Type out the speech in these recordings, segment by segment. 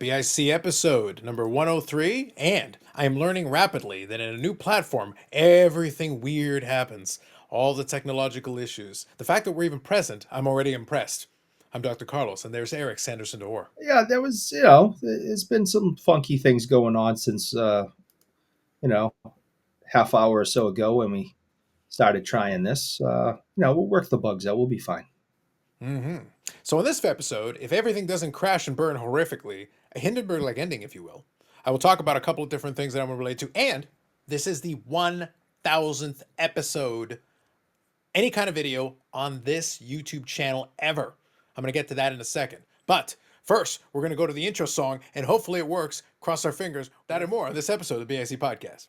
BIC episode number 103, and I am learning rapidly that in a new platform, everything weird happens. All the technological issues. The fact that we're even present, I'm already impressed. I'm Dr. Carlos, and there's Eric Sanderson DeHoor. Yeah, there was, there's been some funky things going on since, you know, half hour or so ago when we started trying this. We'll work the bugs out. We'll be fine. Mm-hmm. So in this episode, if everything doesn't crash and burn horrifically, a Hindenburg-like ending, if you will, I will talk about a couple of different things that I'm going to relate to, and this is the 1,000th episode, any kind of video on this YouTube channel ever. I'm going to get to that in a second. But first, we're going to go to the intro song, and hopefully it works. Cross our fingers. That and more on this episode of the BIC Podcast.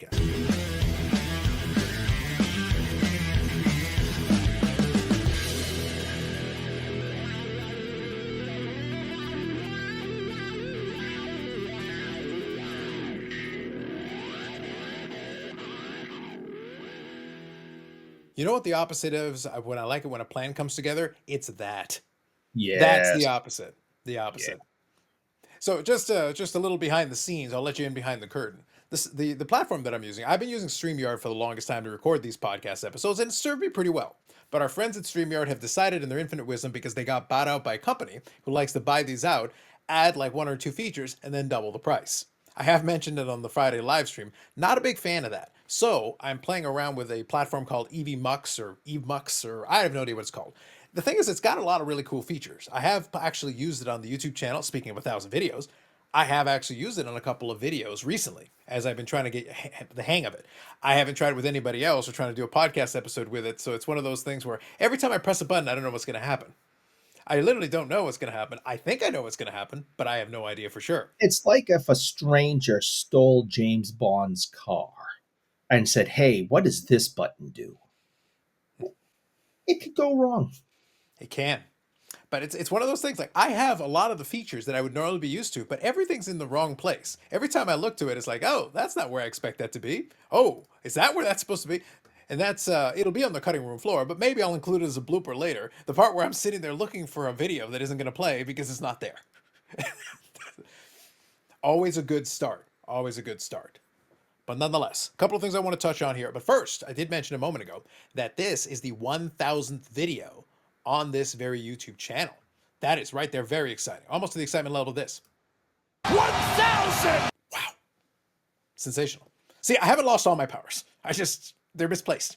You know what the opposite is when I like it when a plan comes together? It's that. That's the Yes. opposite. The Yeah. opposite. So just a little behind the scenes. I'll let you in behind the curtain. The platform that I'm using. I've been using StreamYard for the longest time to record these podcast episodes, and it served me pretty well. But our friends at StreamYard have decided in their infinite wisdom, because they got bought out by a company who likes to buy these out, add like one or two features and then double the price. I have mentioned it on the Friday live stream. Not a big fan of that. So I'm playing around with a platform called EVMux or EVMux, or I have no idea what it's called. The thing is, it's got a lot of really cool features. I have actually used it on the YouTube channel. Speaking of 1,000 videos, I have actually used it on a couple of videos recently as I've been trying to get the hang of it. I haven't tried it with anybody else or trying to do a podcast episode with it. So it's one of those things where every time I press a button, I don't know what's going to happen. I literally don't know what's going to happen. I think I know what's going to happen, but I have no idea for sure. It's like if a stranger stole James Bond's car and said, "Hey, what does this button do?" It could go wrong. It can. But it's one of those things, like I have a lot of the features that I would normally be used to, but everything's in the wrong place. Every time I look to it, it's like, oh, that's not where I expect that to be. Oh, is that where that's supposed to be? And that's it'll be on the cutting room floor, but maybe I'll include it as a blooper later. The part where I'm sitting there looking for a video that isn't going to play because it's not there. Always a good start. Always a good start. But nonetheless, a couple of things I want to touch on here. But first, I did mention a moment ago that this is the 1,000th video on this very YouTube channel. That is right there, very exciting. Almost to the excitement level of this. 1,000! Wow. Sensational. See, I haven't lost all my powers. They're misplaced.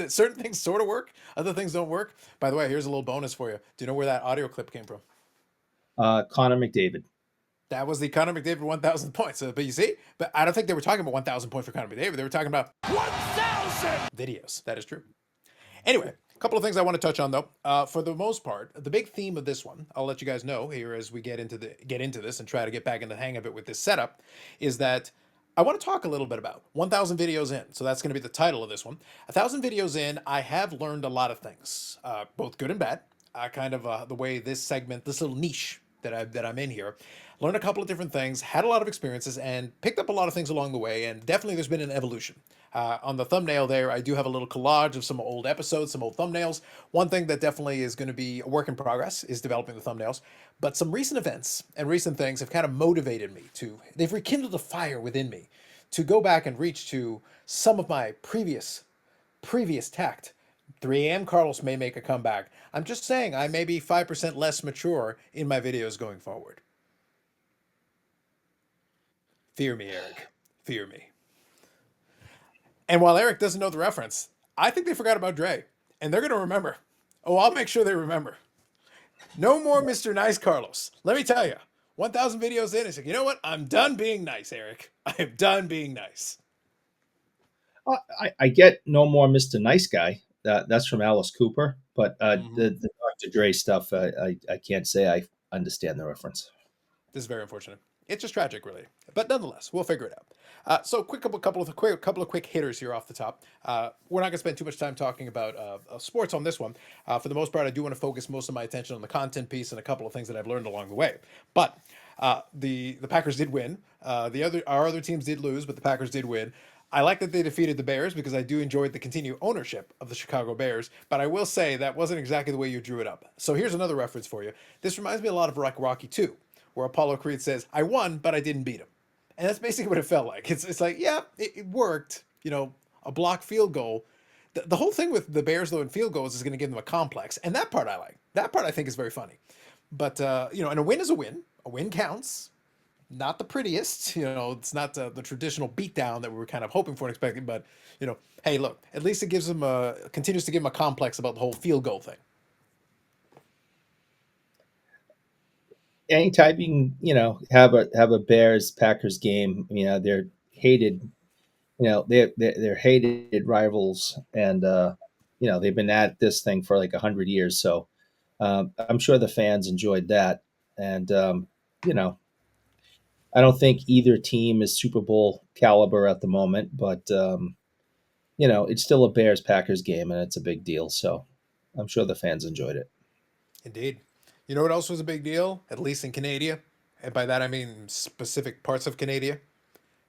Certain things sort of work, other things don't work. By the way, here's a little bonus for you. Do you know where that audio clip came from? Connor McDavid. That was the Connor McDavid 1,000 points. But you see, but I don't think they were talking about 1,000 points for Connor McDavid. They were talking about 1,000 videos. That is true. Anyway, a couple of things I want to touch on though. For the most part, the big theme of this one, I'll let you guys know here as we get into this and try to get back in the hang of it with this setup, is that I want to talk a little bit about 1,000 videos in. So that's going to be the title of this one. 1,000 videos in, I have learned a lot of things, both good and bad. The way this segment, this little niche that I'm in here, learned a couple of different things, had a lot of experiences, and picked up a lot of things along the way. And definitely there's been an evolution. On the thumbnail there, I do have a little collage of some old episodes, some old thumbnails. One thing that definitely is going to be a work in progress is developing the thumbnails. But some recent events and recent things have kind of motivated me they've rekindled a fire within me to go back and reach to some of my previous tact. 3 a.m. Carlos may make a comeback. I'm just saying I may be 5% less mature in my videos going forward. Fear me, Eric. Fear me. And while Eric doesn't know the reference, I think they forgot about Dre. And they're going to remember. Oh, I'll make sure they remember. No more Mr. Nice Carlos. Let me tell you, 1,000 videos in, it's like, you know what? I'm done being nice, Eric. I am done being nice. I get no more Mr. Nice Guy. That's from Alice Cooper. But the Dr. Dre stuff, I can't say I understand the reference. This is very unfortunate. It's just tragic, really. But nonetheless, we'll figure it out. So, couple of quick hitters here off the top. We're not going to spend too much time talking about sports on this one. For the most part, I do want to focus most of my attention on the content piece and a couple of things that I've learned along the way. But the Packers did win. Our other teams did lose, but the Packers did win. I like that they defeated the Bears because I do enjoy the continued ownership of the Chicago Bears, but I will say that wasn't exactly the way you drew it up. So here's another reference for you. This reminds me a lot of Rocky 2, where Apollo Creed says, "I won, but I didn't beat him," and that's basically what it felt like. It's like, yeah, it worked. A block field goal. The whole thing with the Bears though in field goals is going to give them a complex, and that part I like. That part I think is very funny. But and a win is a win. A win counts. Not the prettiest, it's not the traditional beatdown that we were kind of hoping for and expecting. But hey, look, at least it gives them continues to give them a complex about the whole field goal thing. Anytime you can, have a Bears Packers game, they're hated. They're hated rivals, and they've been at this thing for like 100 years. So I'm sure the fans enjoyed that, and you know, I don't think either team is Super Bowl caliber at the moment, but it's still a Bears Packers game, and it's a big deal. So I'm sure the fans enjoyed it. Indeed. You know what else was a big deal, at least in Canada? And by that I mean specific parts of Canada.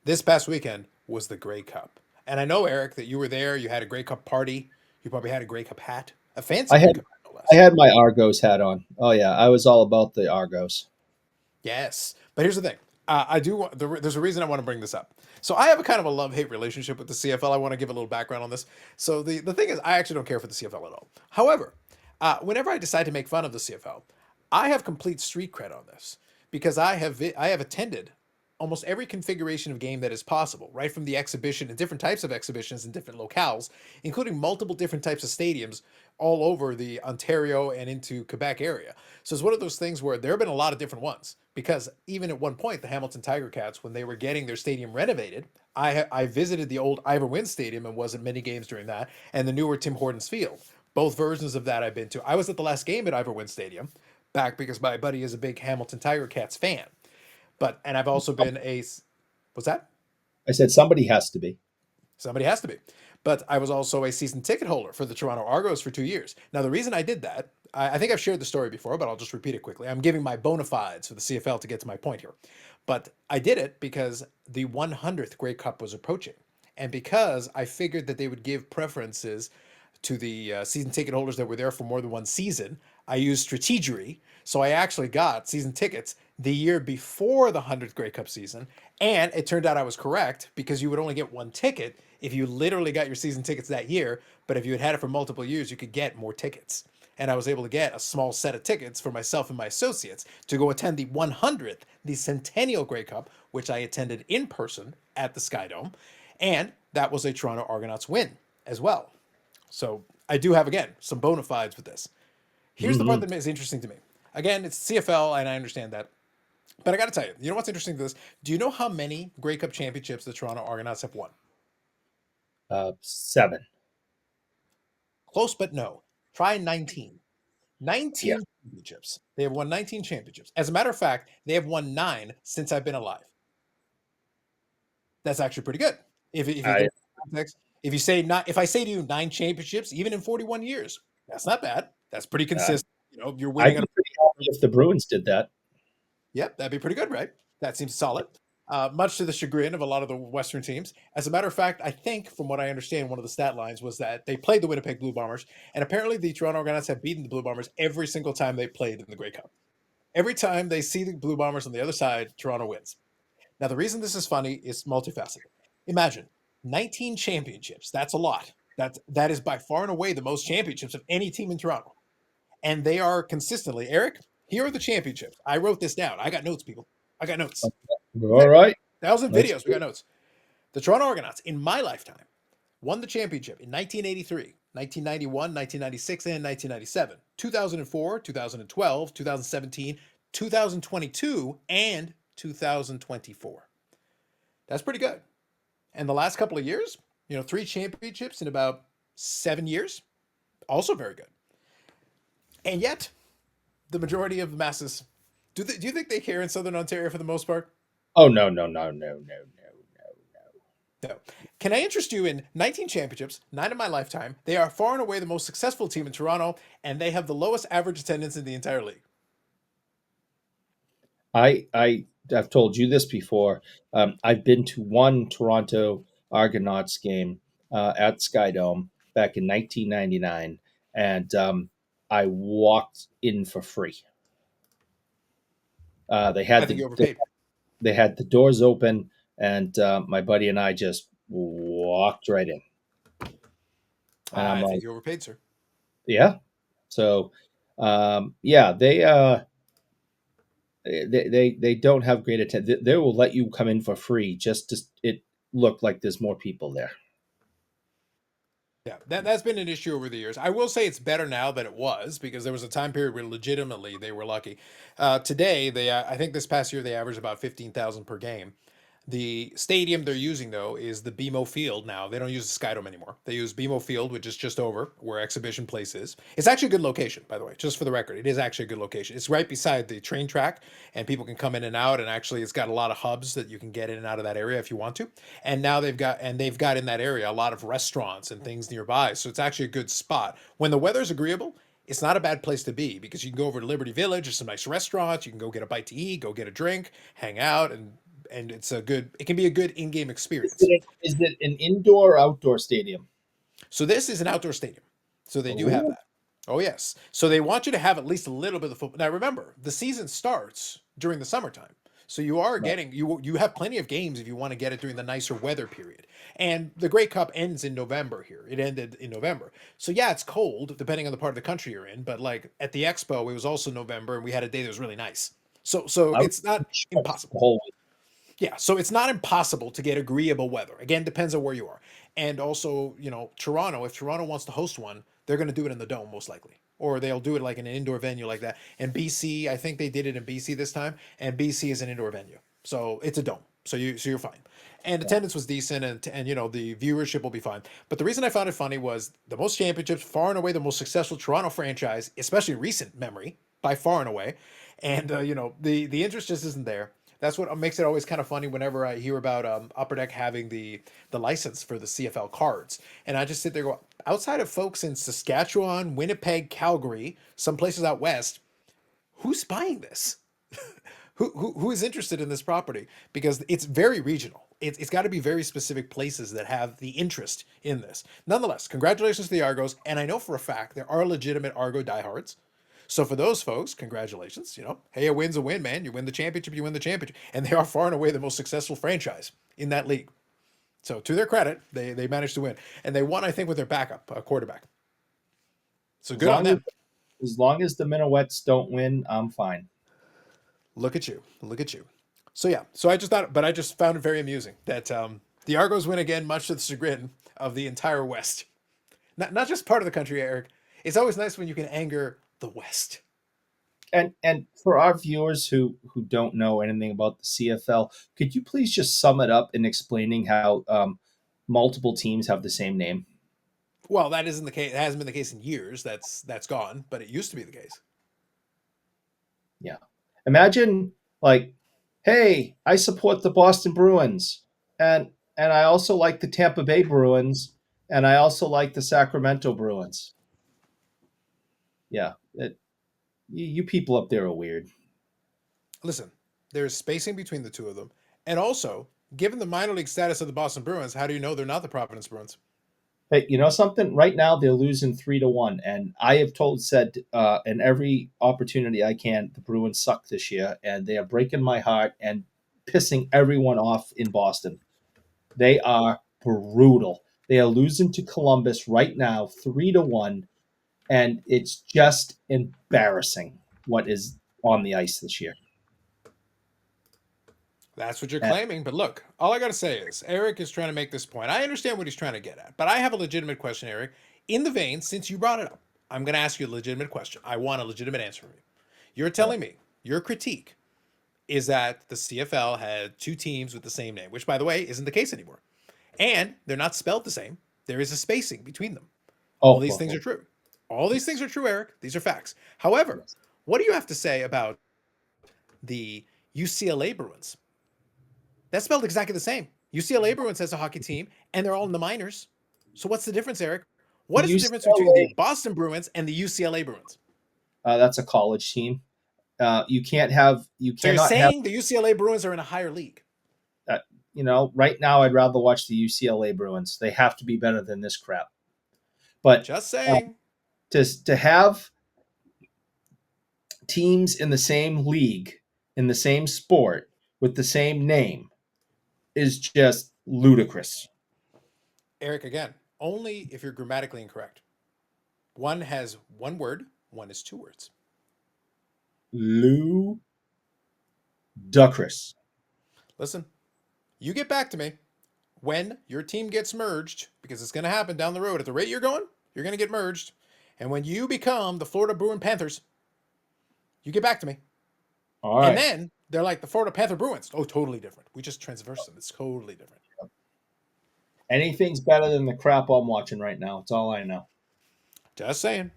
This past weekend was the Grey Cup. And I know, Eric, that you were there. You had a Grey Cup party. You probably had a Grey Cup hat. A fancy I Grey had Cup hat, no I less. had my Argos hat on. Oh yeah, I was all about the Argos. Yes. But here's the thing. I do want, there's a reason I want to bring this up. So I have a kind of a love-hate relationship with the CFL. I want to give a little background on this. So the thing is, I actually don't care for the CFL at all. However, whenever I decide to make fun of the CFL, I have complete street cred on this because I have attended almost every configuration of game that is possible, right from the exhibition and different types of exhibitions in different locales, including multiple different types of stadiums all over the Ontario and into Quebec area. So it's one of those things where there have been a lot of different ones because even at one point, the Hamilton Tiger Cats, when they were getting their stadium renovated, I visited the old Ivor Wynne Stadium and was at many games during that, and the newer Tim Hortons Field. Both versions of that I've been to. I was at the last game at Ivor Wynne Stadium, back because my buddy is a big Hamilton Tiger Cats fan. And I've also been what's that? I said somebody has to be. Somebody has to be. But I was also a season ticket holder for the Toronto Argos for 2 years. Now, the reason I did that, I think I've shared the story before, but I'll just repeat it quickly. I'm giving my bona fides for the CFL to get to my point here. But I did it because the 100th Grey Cup was approaching. And because I figured that they would give preferences to the season ticket holders that were there for more than one season, I used strategery. So I actually got season tickets the year before the 100th Grey Cup season. And it turned out I was correct because you would only get one ticket if you literally got your season tickets that year. But if you had had it for multiple years, you could get more tickets. And I was able to get a small set of tickets for myself and my associates to go attend the 100th, the Centennial Grey Cup, which I attended in person at the Sky Dome. And that was a Toronto Argonauts win as well. So I do have, again, some bona fides with this. Here's the part Hmm. that is interesting to me. Again, it's CFL, and I understand that. But I got to tell you, you know what's interesting to this? Do you know how many Grey Cup championships the Toronto Argonauts have won? 7. Close, but no. Try 19. Yeah. 19 championships. They have won 19 championships. As a matter of fact, they have won 9 since I've been alive. That's actually pretty good. If you I get context, if I say to you 9 championships, even in 41 years, that's not bad. That's pretty uh, consistent. You're I'd winning be on. pretty happy if the Bruins did that. Yep, that'd be pretty good, right? That seems solid. Much to the chagrin of a lot of the Western teams. As a matter of fact, I think, from what I understand, one of the stat lines was that they played the Winnipeg Blue Bombers, and apparently the Toronto Argonauts have beaten the Blue Bombers every single time they played in the Grey Cup. Every time they see the Blue Bombers on the other side, Toronto wins. Now, the reason this is funny is multifaceted. Imagine 19 championships. That's a lot. That is by far and away the most championships of any team in Toronto. And they are consistently, Eric, here are the championships. I wrote this down. I got notes, people. I got notes. All right. 1,000 videos. We Let's got notes. The Toronto Argonauts, in my lifetime, won the championship in 1983, 1991, 1996, and 1997, 2004, 2012, 2017, 2022, and 2024. That's pretty good. And the last couple of years, 3 championships in about 7 years, also very good. And yet, the majority of the masses, do you think they care in Southern Ontario for the most part? Oh no, no, no, no, no, no, No. Can I interest you in 19 championships, 9 in my lifetime? They are far and away the most successful team in Toronto, and they have the lowest average attendance in the entire league. I've told you this before. I've been to one Toronto Argonauts game at Skydome back in 1999, and I walked in for free. They I had think you overpaid. they had the doors open, and my buddy and I just walked right in. And I'm I think like, you overpaid, sir. yeah. So, yeah, they don't have great attention. They will let you come in for free just to it look like there's more people there. Yeah, that's been an issue over the years. I will say it's better now than it was because there was a time period where legitimately they were lucky. Today, I think this past year they averaged about 15,000 per game. The stadium they're using though is the BMO Field now. They don't use the Skydome anymore. They use BMO Field, which is just over where Exhibition Place is. It's actually a good location, by the way, just for the record. It is actually a good location. It's right beside the train track, and people can come in and out. And actually, it's got a lot of hubs that you can get in and out of that area if you want to. And now they've got in that area a lot of restaurants and things nearby. So it's actually a good spot. When the weather's agreeable, it's not a bad place to be because you can go over to Liberty Village. There's some nice restaurants. You can go get a bite to eat, go get a drink, hang out, and it can be a good in-game experience. Is it an indoor or outdoor stadium? So this is an outdoor stadium. So they do have Oh, that. Oh yes. So they want you to have at least a little bit of football. Now remember, the season starts during the summertime. So you are right. getting you have plenty of games if you want to get it during the nicer weather period. And the Grey Cup ends in November here. It ended in November. So yeah, it's cold depending on the part of the country you're in, but like at the Expo it was also November and we had a day that was really nice. So I was it's not the impossible. whole week. Yeah, so it's not impossible to get agreeable weather. Again, depends on where you are. And also, Toronto, if Toronto wants to host one, they're going to do it in the dome most likely. Or they'll do it like in an indoor venue like that. And BC, I think they did it in BC this time, and BC is an indoor venue. So it's a dome. So you're fine. And Yeah. attendance was decent and the viewership will be fine. But the reason I found it funny was the most championships, far and away the most successful Toronto franchise, especially recent memory, by far and away. And the interest just isn't there. That's what makes it always kind of funny whenever I hear about Upper Deck having the license for the CFL cards, and I just sit there and go, outside of folks in Saskatchewan, Winnipeg, Calgary, some places out west, who's buying this? Who is interested in this property? Because it's very regional. It's got to be very specific places that have the interest in this. Nonetheless, congratulations to the Argos, and I know for a fact there are legitimate Argo diehards. So for those folks, congratulations. Hey, a win's a win, man. You win the championship, you win the championship, and they are far and away the most successful franchise in that league. So to their credit, they managed to win, and they won, I think, with their backup quarterback. So As good on long as them. as long as the Minuets don't win, I'm fine. Look at you. Look at you. So yeah. So I just found it very amusing that the Argos win again, much to the chagrin of the entire West. Not just part of the country, Eric. It's always nice when you can anger the West. And for our viewers who don't know anything about the CFL, could you please just sum it up in explaining how multiple teams have the same name? Well, that isn't the case. It hasn't been the case in years. That's gone, but it used to be the case. Yeah. Imagine like, hey, I support the Boston Bruins, and I also like the Tampa Bay Bruins, and I also like the Sacramento Bruins. Yeah, you people up there are weird. Listen, there's spacing between the two of them, and also, given the minor league status of the Boston Bruins, how do you know they're not the Providence Bruins? Hey, you know something? Right now they're losing 3-1, and I have said in every opportunity I can, the Bruins suck this year, and they are breaking my heart and pissing everyone off in Boston. They are brutal. They are losing to Columbus right now, 3-1, and it's just embarrassing what is on the ice this year. That's what you're And claiming, but look, all I gotta say is Eric is trying to make this point. I understand what he's trying to get at, but I have a legitimate question, Eric. In the vein, since you brought it up, I'm gonna ask you a legitimate question. I want a legitimate answer from you. You're telling me your critique is that the CFL had two teams with the same name, which by the way isn't the case anymore. And they're not spelled the same. There is a spacing between them. All oh, these oh, things oh, are true. All these things are true, Eric. These are facts. However, yes. what do you have to say about the UCLA Bruins? That's spelled exactly the same. UCLA Bruins has a hockey team, and they're all in the minors. So what's the difference, Eric? The What is the difference between the UCLA, Boston Bruins and the UCLA Bruins? that's a college team. You So you're cannot have saying the UCLA Bruins are in a higher league? that. Right now I'd rather watch the UCLA Bruins. They have to be better than this crap. But Just uh, saying. to have teams in the same league in the same sport with the same name is just ludicrous. Eric, again, only if you're grammatically incorrect. One has one word, one is two words. Ludicrous. Listen, you get back to me when your team gets merged, because it's going to happen down the road. At the rate you're going, you're going to get merged. And when you become the Florida Bruin Panthers, you get back to me. All And right. then they're like the Florida Panther Bruins. Oh, totally different. We just transverse them. It's totally different. Anything's better than the crap I'm watching right now. It's all I know. Just saying.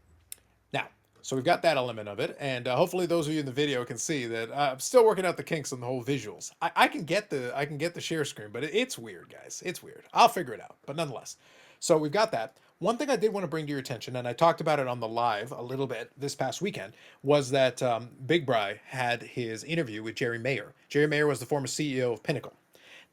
Now, so we've got that element of it, and hopefully those of you in the video can see that I'm still working out the kinks on the whole visuals. I can get the share screen, but it's weird, guys. It's weird. I'll figure it out, but nonetheless. So we've got that. One thing I did want to bring to your attention, and I talked about it on the live a little bit this past weekend, was that Big Bry had his interview with Jerry Meyer. Jerry Meyer was the former CEO of Pinnacle.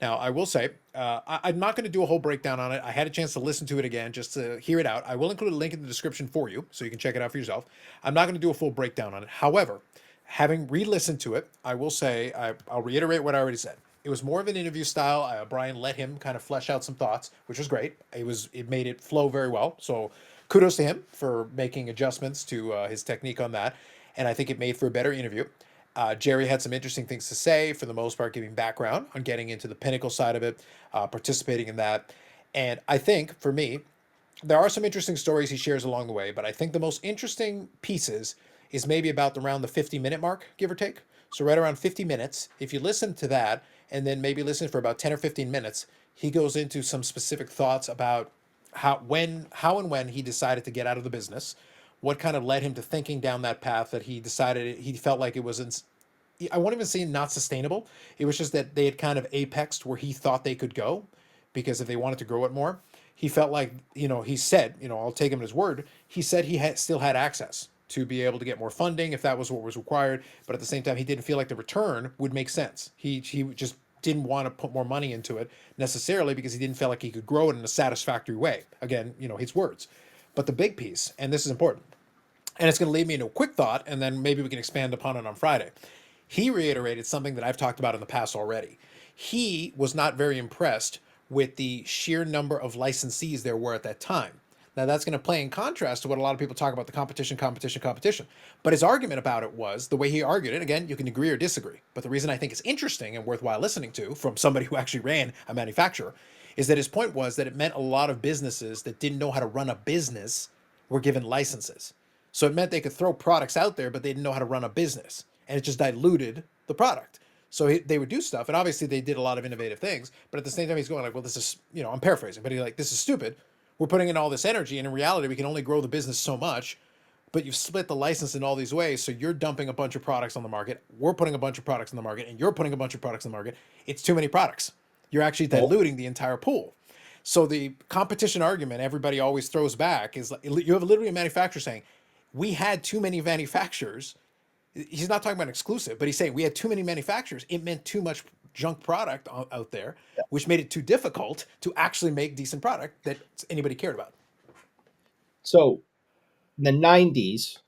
Now, I will say, I'm not going to do a whole breakdown on it. I had a chance to listen to it again just to hear it out. I will include a link in the description for you so you can check it out for yourself. I'm not going to do a full breakdown on it. However, having re-listened to it, I will say, I'll reiterate what I already said. It was more of an interview style. Brian let him kind of flesh out some thoughts, which was great. It made it flow very well. So kudos to him for making adjustments to his technique on that. And I think it made for a better interview. Jerry had some interesting things to say, for the most part, giving background on getting into the Pinnacle side of it, participating in that. And I think, for me, there are some interesting stories he shares along the way, but I think the most interesting pieces is maybe about around the 50-minute mark, give or take. So right around 50 minutes, if you listen to that and then maybe listen for about 10 or 15 minutes, he goes into some specific thoughts about how and when he decided to get out of the business, what kind of led him to thinking down that path that he decided he felt like it was I won't even say not sustainable. It was just that they had kind of apexed where he thought they could go, because if they wanted to grow it more, he felt like, he said, I'll take him at his word. He said he still had access to be able to get more funding if that was what was required. But at the same time, he didn't feel like the return would make sense. He just didn't want to put more money into it necessarily because he didn't feel like he could grow it in a satisfactory way. Again, his words. But the big piece, and this is important, and it's going to lead me into a quick thought, and then maybe we can expand upon it on Friday. He reiterated something that I've talked about in the past already. He was not very impressed with the sheer number of licensees there were at that time. Now, that's going to play in contrast to what a lot of people talk about, the competition, competition, competition. But his argument about it was, the way he argued it, again, you can agree or disagree, but the reason I think it's interesting and worthwhile listening to from somebody who actually ran a manufacturer is that his point was that it meant a lot of businesses that didn't know how to run a business were given licenses. So it meant they could throw products out there, but they didn't know how to run a business. And it just diluted the product. So they would do stuff, and obviously they did a lot of innovative things. But at the same time, he's going like, well, this is, I'm paraphrasing, but he's like, this is stupid. We're putting in all this energy, and in reality, we can only grow the business so much. But you've split the license in all these ways, so you're dumping a bunch of products on the market. We're putting a bunch of products on the market, and you're putting a bunch of products on the market. It's too many products. You're actually Well, diluting the entire pool. So the competition argument everybody always throws back is like, you have literally a manufacturer saying, we had too many manufacturers. He's not talking about exclusive, but he's saying we had too many manufacturers. It meant too much junk product out there, which made it too difficult to actually make decent product that anybody cared about. so in the 90s,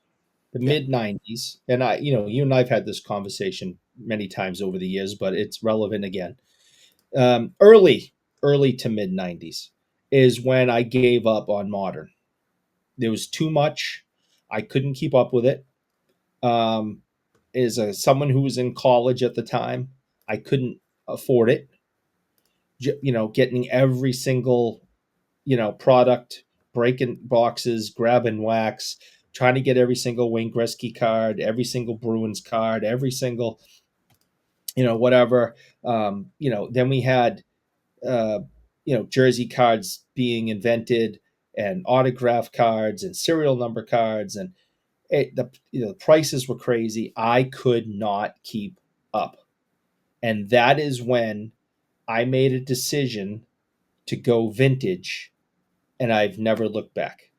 the Yeah. mid 90s, and you and I've had this conversation many times over the years, but it's relevant again. Early to mid 90s is when I gave up on modern. There was too much. I couldn't keep up with it. Um, someone who was in college at the time, I couldn't afford it. Getting every single product, breaking boxes, grabbing wax, trying to get every single Wayne Gretzky card, every single Bruins card, every single whatever. Then we had jersey cards being invented, and autograph cards and serial number cards, and the prices were crazy. I could not keep up, and that is when I made a decision to go vintage, and I've never looked back.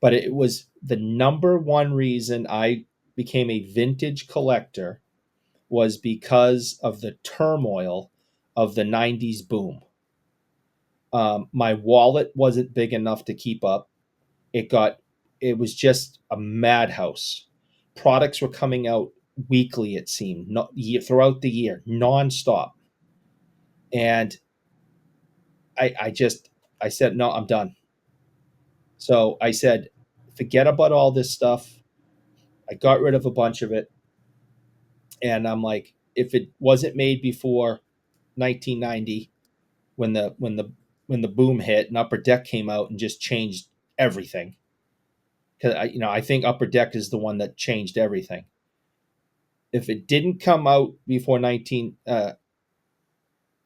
But it was the number one reason I became a vintage collector was because of the turmoil of the 90s boom. My wallet wasn't big enough to keep up. It was just a madhouse. Products were coming out weekly, it seemed, not throughout the year, nonstop. And I said, no, I'm done. So I said, forget about all this stuff. I got rid of a bunch of it. And I'm like, if it wasn't made before 1990, when the boom hit and Upper Deck came out and just changed everything, because I think Upper Deck is the one that changed everything. If it didn't come out before 19,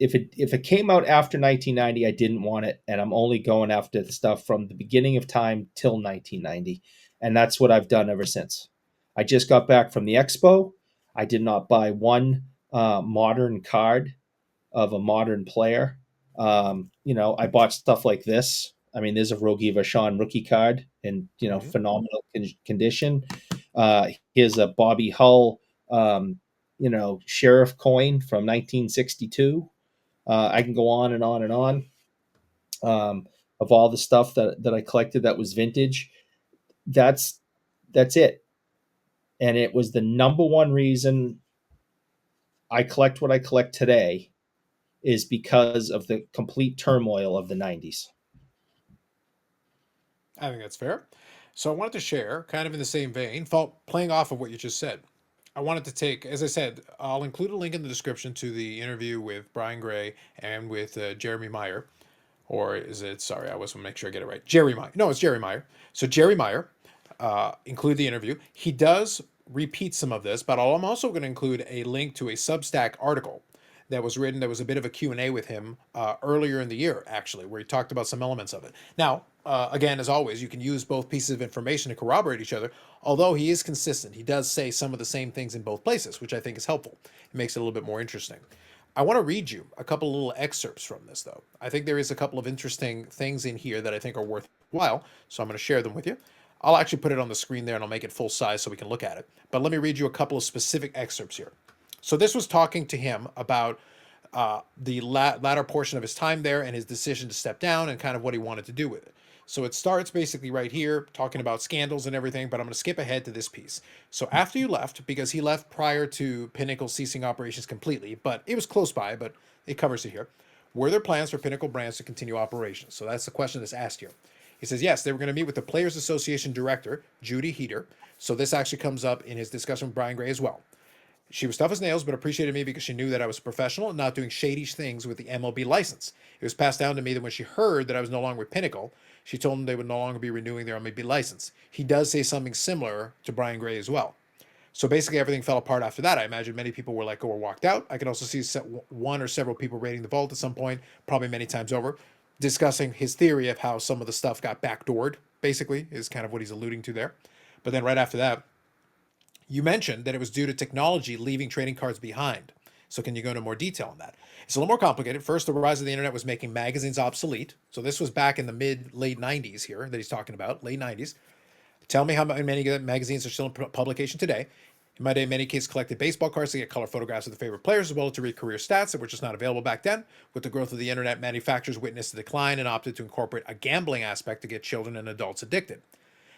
if it came out after 1990, I didn't want it, and I'm only going after the stuff from the beginning of time till 1990, and that's what I've done ever since. I just got back from the expo. I did not buy one modern card of a modern player. I bought stuff like this. I mean, there's a Rogi Vachon rookie card in phenomenal condition. Here's a Bobby Hull, sheriff coin from 1962. I can go on and on and on of all the stuff that I collected that was vintage. That's it, and it was the number one reason I collect what I collect today is because of the complete turmoil of the 90s. I think that's fair. So I wanted to share, kind of in the same vein, playing off of what you just said. I wanted to take, as I said, I'll include a link in the description to the interview with Brian Gray and with Jeremy Meyer. Or is it, sorry, I was going to make sure I get it right. Jerry Meyer. No, it's Jerry Meyer. So Jerry Meyer, include the interview. He does repeat some of this, but I'm also going to include a link to a Substack article that was written. There was a bit of a Q&A with him earlier in the year, actually, where he talked about some elements of it. Now, again, as always, you can use both pieces of information to corroborate each other, although he is consistent. He does say some of the same things in both places, which I think is helpful. It makes it a little bit more interesting. I want to read you a couple of little excerpts from this, though. I think there is a couple of interesting things in here that I think are worthwhile, so I'm going to share them with you. I'll actually put it on the screen there and I'll make it full size so we can look at it. But let me read you a couple of specific excerpts here. So this was talking to him about the latter portion of his time there and his decision to step down and kind of what he wanted to do with it. So it starts basically right here talking about scandals and everything, but I'm going to skip ahead to this piece. So after you left, because he left prior to Pinnacle ceasing operations completely, but it was close by, but it covers it here. Were there plans for Pinnacle Brands to continue operations? So that's the question that's asked here. He says, yes, they were going to meet with the Players Association director, Judy Heater. So this actually comes up in his discussion with Brian Gray as well. She was tough as nails, but appreciated me because she knew that I was a professional and not doing shady things with the MLB license. It was passed down to me that when she heard that I was no longer with Pinnacle, she told them they would no longer be renewing their MLB license. He does say something similar to Brian Gray as well. So basically everything fell apart after that. I imagine many people were let go or walked out. I could also see one or several people raiding the vault at some point, probably many times over, discussing his theory of how some of the stuff got backdoored, basically, is kind of what he's alluding to there. But then right after that, you mentioned that it was due to technology leaving trading cards behind. So can you go into more detail on that? It's a little more complicated. First, the rise of the internet was making magazines obsolete. So this was back in the late 90s here that he's talking about, late 90s. Tell me how many magazines are still in publication today. In my day, many kids collected baseball cards to get color photographs of their favorite players as well as to read career stats that were just not available back then. With the growth of the internet, manufacturers witnessed a decline and opted to incorporate a gambling aspect to get children and adults addicted.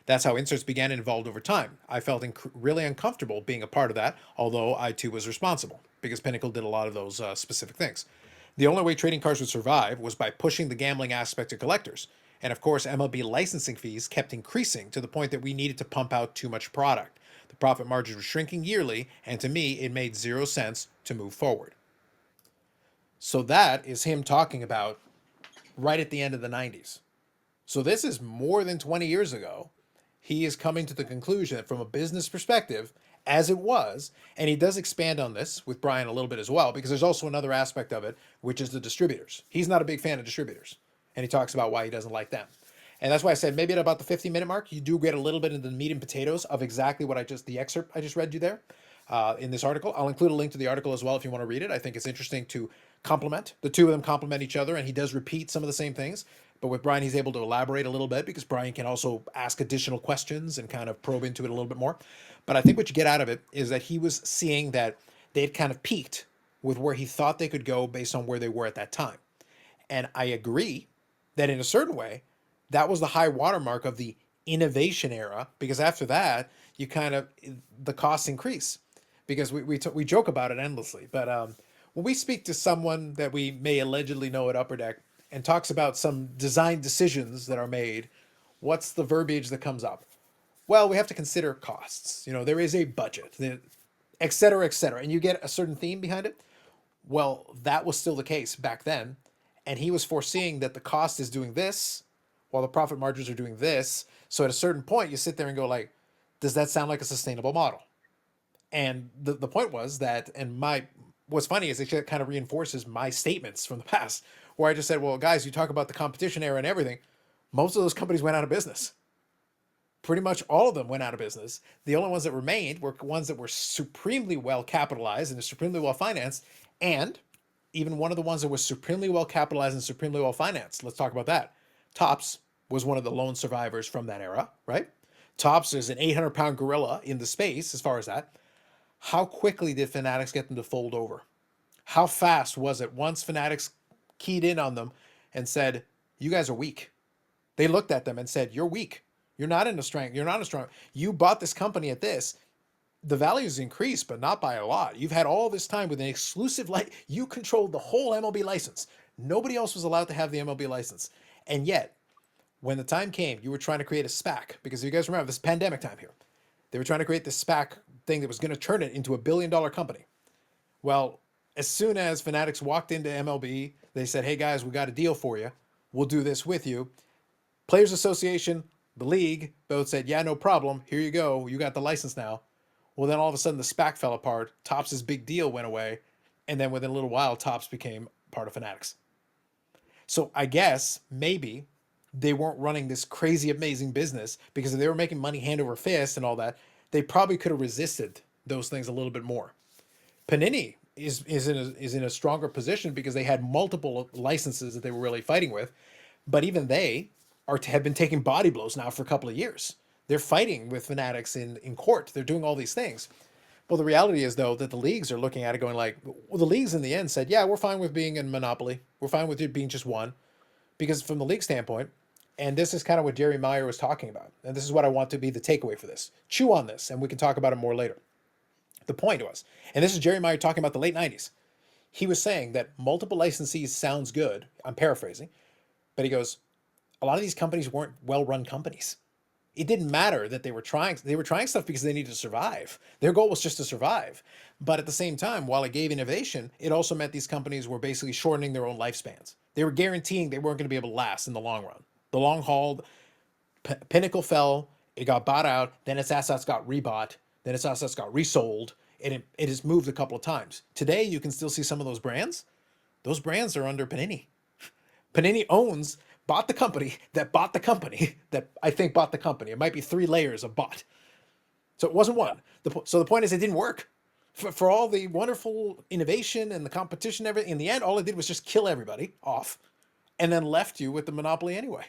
That's how inserts began and evolved over time. I felt really uncomfortable being a part of that, although I too was responsible, because Pinnacle did a lot of those specific things. The only way trading cards would survive was by pushing the gambling aspect to collectors. And of course, MLB licensing fees kept increasing to the point that we needed to pump out too much product. The profit margins were shrinking yearly, and to me, it made 0 cents to move forward. So that is him talking about right at the end of the 90s. So this is more than 20 years ago. He is coming to the conclusion that from a business perspective, as it was, and he does expand on this with Brian a little bit as well, because there's also another aspect of it, which is the distributors. He's not a big fan of distributors, and he talks about why he doesn't like them. And that's why I said maybe at about the 50-minute mark, you do get a little bit into the meat and potatoes of exactly what the excerpt I just read you there in this article. I'll include a link to the article as well if you want to read it. I think it's interesting to complement. The two of them complement each other, and he does repeat some of the same things. But with Brian, he's able to elaborate a little bit because Brian can also ask additional questions and kind of probe into it a little bit more. But I think what you get out of it is that he was seeing that they'd kind of peaked with where he thought they could go based on where they were at that time. And I agree that in a certain way, that was the high watermark of the innovation era, because after that, the costs increase. because we joke about it endlessly. But when we speak to someone that we may allegedly know at Upper Deck and talks about some design decisions that are made, what's the verbiage that comes up? Well, we have to consider costs. There is a budget, et cetera, et cetera. And you get a certain theme behind it. Well, that was still the case back then. And he was foreseeing that the cost is doing this while the profit margins are doing this. So at a certain point, you sit there and go like, does that sound like a sustainable model? And the point was that, and what's funny is it kind of reinforces my statements from the past, where I just said, well, guys, you talk about the competition era and everything. Most of those companies went out of business. Pretty much all of them went out of business. The only ones that remained were ones that were supremely well capitalized and supremely well financed. And even one of the ones that was supremely well capitalized and supremely well financed, let's talk about that. Topps was one of the lone survivors from that era, right? Topps is an 800-pound gorilla in the space as far as that. How quickly did Fanatics get them to fold over? How fast was it once Fanatics keyed in on them and said, you guys are weak? They looked at them and said, you're weak. You're not in a strength. You're not a strong. You bought this company at this. The value's increased, but not by a lot. You've had all this time with an exclusive you controlled the whole MLB license. Nobody else was allowed to have the MLB license. And yet, when the time came, you were trying to create a SPAC, because you guys remember this pandemic time here. They were trying to create this SPAC thing that was going to turn it into a $1 billion company. Well, as soon as Fanatics walked into MLB, they said, hey guys, we got a deal for you. We'll do this with you. Players Association, the league, both said, yeah, no problem. Here you go. You got the license now. Well, then all of a sudden the SPAC fell apart. Topps' big deal went away. And then within a little while, Topps became part of Fanatics. So I guess maybe they weren't running this crazy, amazing business, because if they were making money hand over fist and all that, they probably could have resisted those things a little bit more. Panini is in a stronger position because they had multiple licenses that they were really fighting with. But even they have been taking body blows now for a couple of years. They're fighting with Fanatics in court. They're doing all these things. Well, the reality is, though, that the leagues are looking at it going like, well, the leagues in the end said, yeah, we're fine with being in monopoly. We're fine with it being just one. Because from the league standpoint, and this is kind of what Jerry Meyer was talking about, and this is what I want to be the takeaway for this. Chew on this, and we can talk about it more later. The point was, and this is Jerry Meyer talking about the late 90s. He was saying that multiple licensees sounds good. I'm paraphrasing. But he goes, a lot of these companies weren't well-run companies. It didn't matter that they were trying stuff because they needed to survive. Their goal was just to survive. But at the same time, while it gave innovation, it also meant these companies were basically shortening their own lifespans. They were guaranteeing they weren't going to be able to last in the long run. The long haul, Pinnacle fell, it got bought out, then its assets got rebought, then its assets got resold, and it has moved a couple of times. Today, you can still see some of those brands. Those brands are under Panini. Panini bought the company that bought the company that I think bought the company. It might be 3 layers of bought. So it wasn't one. So the point is, it didn't work. For all the wonderful innovation and the competition, everything, in the end, all it did was just kill everybody off and then left you with the monopoly anyway.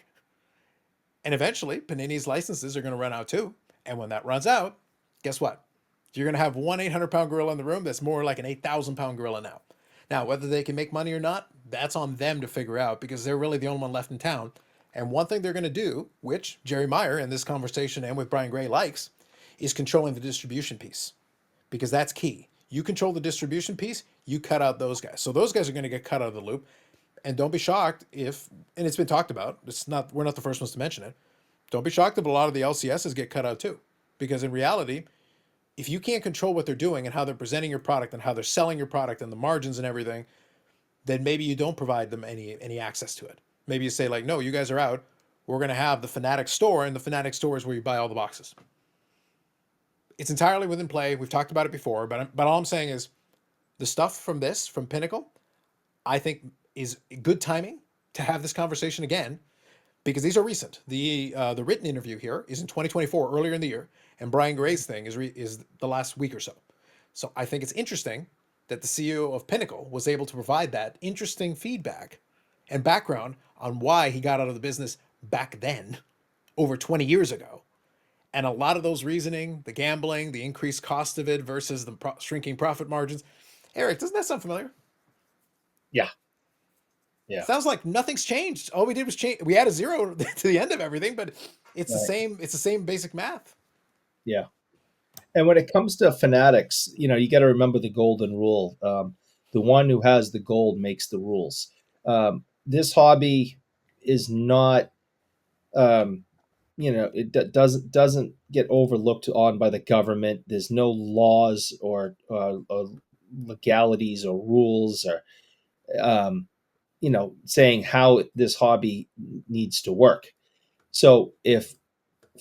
And eventually, Panini's licenses are going to run out too. And when that runs out, guess what? You're going to have one 800-pound gorilla in the room that's more like an 8,000-pound gorilla now. Now, whether they can make money or not, that's on them to figure out, because they're really the only one left in town. And one thing they're going to do, which Jerry Meyer in this conversation and with Brian Gray likes, is controlling the distribution piece, because that's key. You control the distribution piece, you cut out those guys. So those guys are going to get cut out of the loop. And don't be shocked if, and it's been talked about, we're not the first ones to mention it. Don't be shocked if a lot of the LCSs get cut out too, because in reality, if you can't control what they're doing and how they're presenting your product and how they're selling your product and the margins and everything, then maybe you don't provide them any access to it. Maybe you say like, no, you guys are out. We're going to have the Fanatic store, and the Fanatic store is where you buy all the boxes. It's entirely within play. We've talked about it before, but all I'm saying is the stuff from Pinnacle, I think is good timing to have this conversation again, because these are recent. The written interview here is in 2024, earlier in the year, and Brian Gray's thing is the last week or so. So I think it's interesting that the CEO of Pinnacle was able to provide that interesting feedback and background on why he got out of the business back then, over 20 years ago. And a lot of those reasoning, the gambling, the increased cost of it versus the shrinking profit margins. Eric, doesn't that sound familiar? Yeah. Yeah. Sounds like nothing's changed. All we did was change. We add a zero to the end of everything, but it's Right. the same. It's the same basic math. Yeah. And when it comes to fanatics, you got to remember the golden rule. The one who has the gold makes the rules. This hobby is not, um, it doesn't get overlooked on by the government. There's no laws or legalities or rules or saying how this hobby needs to work. So if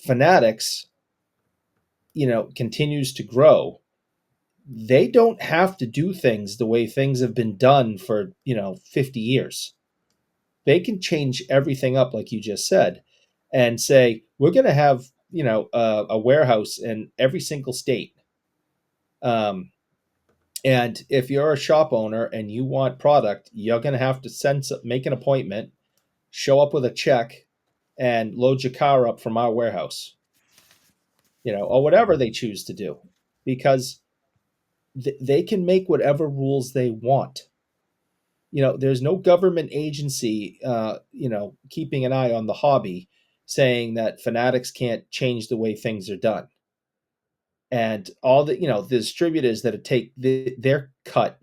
fanatics, continues to grow, they don't have to do things the way things have been done for 50 years. They can change everything up, like you just said, and say we're going to have a warehouse in every single state. And if you're a shop owner and you want product, you're going to have to make an appointment, show up with a check, and load your car up from our warehouse, or whatever they choose to do, because they can make whatever rules they want. There's no government agency, keeping an eye on the hobby, saying that fanatics can't change the way things are done. And all the distributors that take their cut,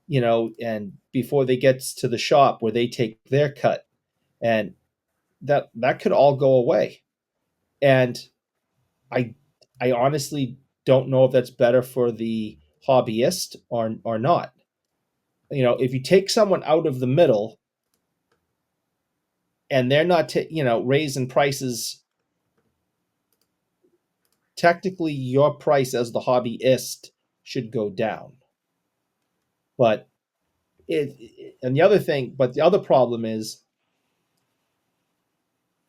and before they get to the shop where they take their cut, and that could all go away. And I I honestly don't know if that's better for the hobbyist or not. If you take someone out of the middle and they're not raising prices, technically your price as the hobbyist should go down. But the other problem is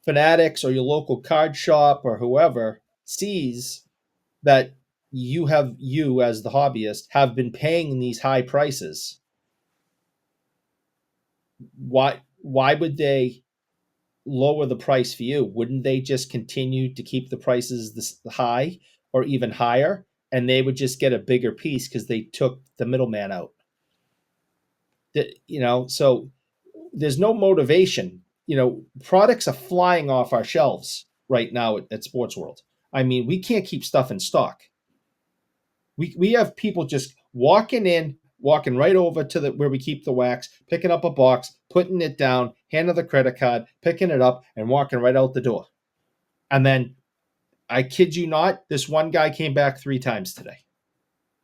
fanatics or your local card shop or whoever sees that you as the hobbyist have been paying these high prices. Why would they lower the price for you? Wouldn't they just continue to keep the prices this high or even higher, and they would just get a bigger piece because they took the middleman out? So there's no motivation. Products are flying off our shelves right now at Sports World. I mean, we can't keep stuff in stock. We have people just walking right over to where we keep the wax, picking up a box, putting it down, handing the credit card, picking it up, and walking right out the door. And then, I kid you not, this one guy came back 3 times today.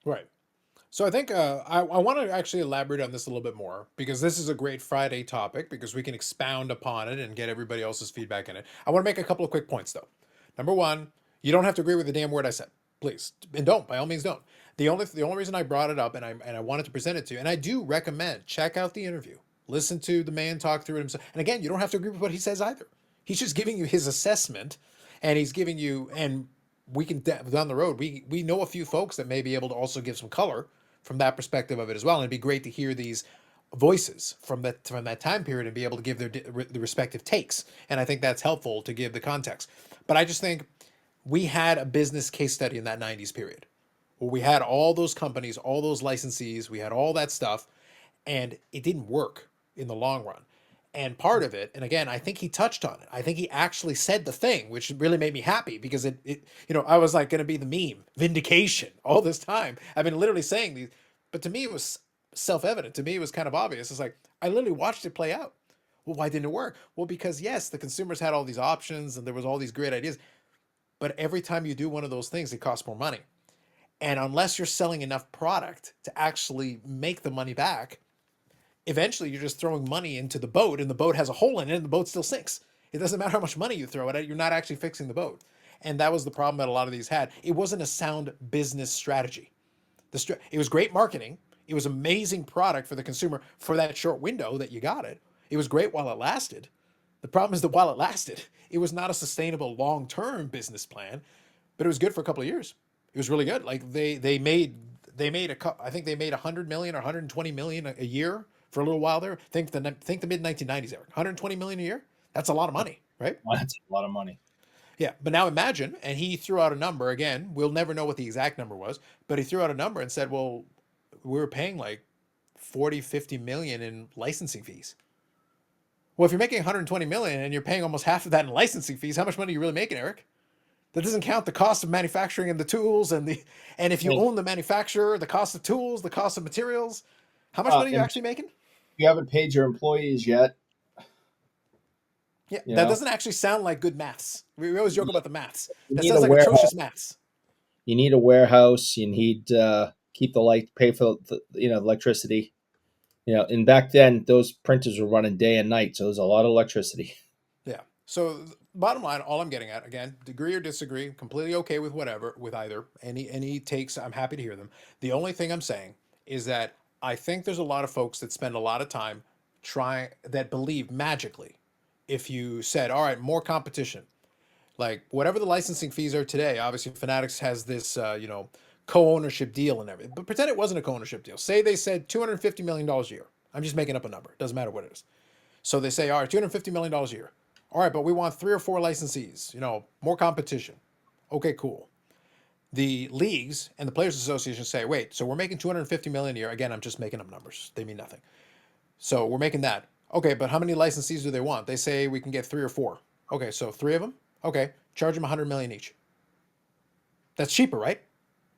Right. So I think I want to actually elaborate on this a little bit more, because this is a great Friday topic, because we can expound upon it and get everybody else's feedback in it. I want to make a couple of quick points, though. Number one, you don't have to agree with the damn word I said, please, and don't, by all means, don't. The only reason I brought it up and I wanted to present it to you, and I do recommend, check out the interview, listen to the man talk through it himself. And again, you don't have to agree with what he says either. He's just giving you his assessment, and he's giving you, and we can down the road, we know a few folks that may be able to also give some color from that perspective of it as well. And it'd be great to hear these voices from that time period and be able to give the respective takes. And I think that's helpful to give the context. But I just think we had a business case study in that 90s period where we had all those companies, all those licensees, we had all that stuff, and it didn't work in the long run. And part of it, and again, I think he touched on it. I think he actually said the thing, which really made me happy, because I was like going to be the meme, vindication, all this time. I've been literally saying these, but to me, it was self-evident. To me, it was kind of obvious. It's like, I literally watched it play out. Well, why didn't it work? Well, because yes, the consumers had all these options and there was all these great ideas, but every time you do one of those things, it costs more money. And unless you're selling enough product to actually make the money back, eventually you're just throwing money into the boat, and the boat has a hole in it and the boat still sinks. It doesn't matter how much money you throw at it, you're not actually fixing the boat. And that was the problem that a lot of these had. It wasn't a sound business strategy. It was great marketing. It was amazing product for the consumer for that short window that you got it. It was great while it lasted. The problem is that while it lasted, it was not a sustainable long-term business plan, but it was good for a couple of years. It was really good. Like I think they made 100 million or 120 million a year for a little while there. Think the mid 1990s, Eric. 120 million a year. That's a lot of money, right? That's a lot of money. Yeah, but now imagine, and he threw out a number again. We'll never know what the exact number was, but he threw out a number and said, well, we were paying like 40, 50 million in licensing fees. Well, if you're making 120 million and you're paying almost half of that in licensing fees, how much money are you really making, Eric? That doesn't count the cost of manufacturing and the tools and if you And, own the manufacturer, the cost of tools, the cost of materials. How much money are you and actually making? you haven't paid your employees yet. Yeah, You that know, doesn't actually sound like good maths. We always joke about the maths. you That need a sounds like warehouse. atrocious maths. You need a warehouse. You need keep the light, pay for the, electricity. And back then those printers were running day and night, so there's a lot of electricity. Yeah. So bottom line, all I'm getting at, again, degree or disagree, completely okay with whatever, with either. Any takes, I'm happy to hear them. The only thing I'm saying is that I think there's a lot of folks that spend a lot of time trying that believe magically if you said, all right, more competition, like whatever the licensing fees are today. Obviously, Fanatics has this, co-ownership deal and everything. But pretend it wasn't a co-ownership deal. Say they said $250 million a year. I'm just making up a number. It doesn't matter what it is. So they say, all right, $250 million a year. All right, but we want 3 or 4 licensees. More competition. Okay, cool. The leagues and the Players Association say, wait, so we're making 250 million a year. Again, I'm just making up numbers. They mean nothing. So we're making that. Okay, but how many licensees do they want? They say we can get 3 or 4. Okay, so 3 of them. Okay, charge them 100 million each. That's cheaper, right?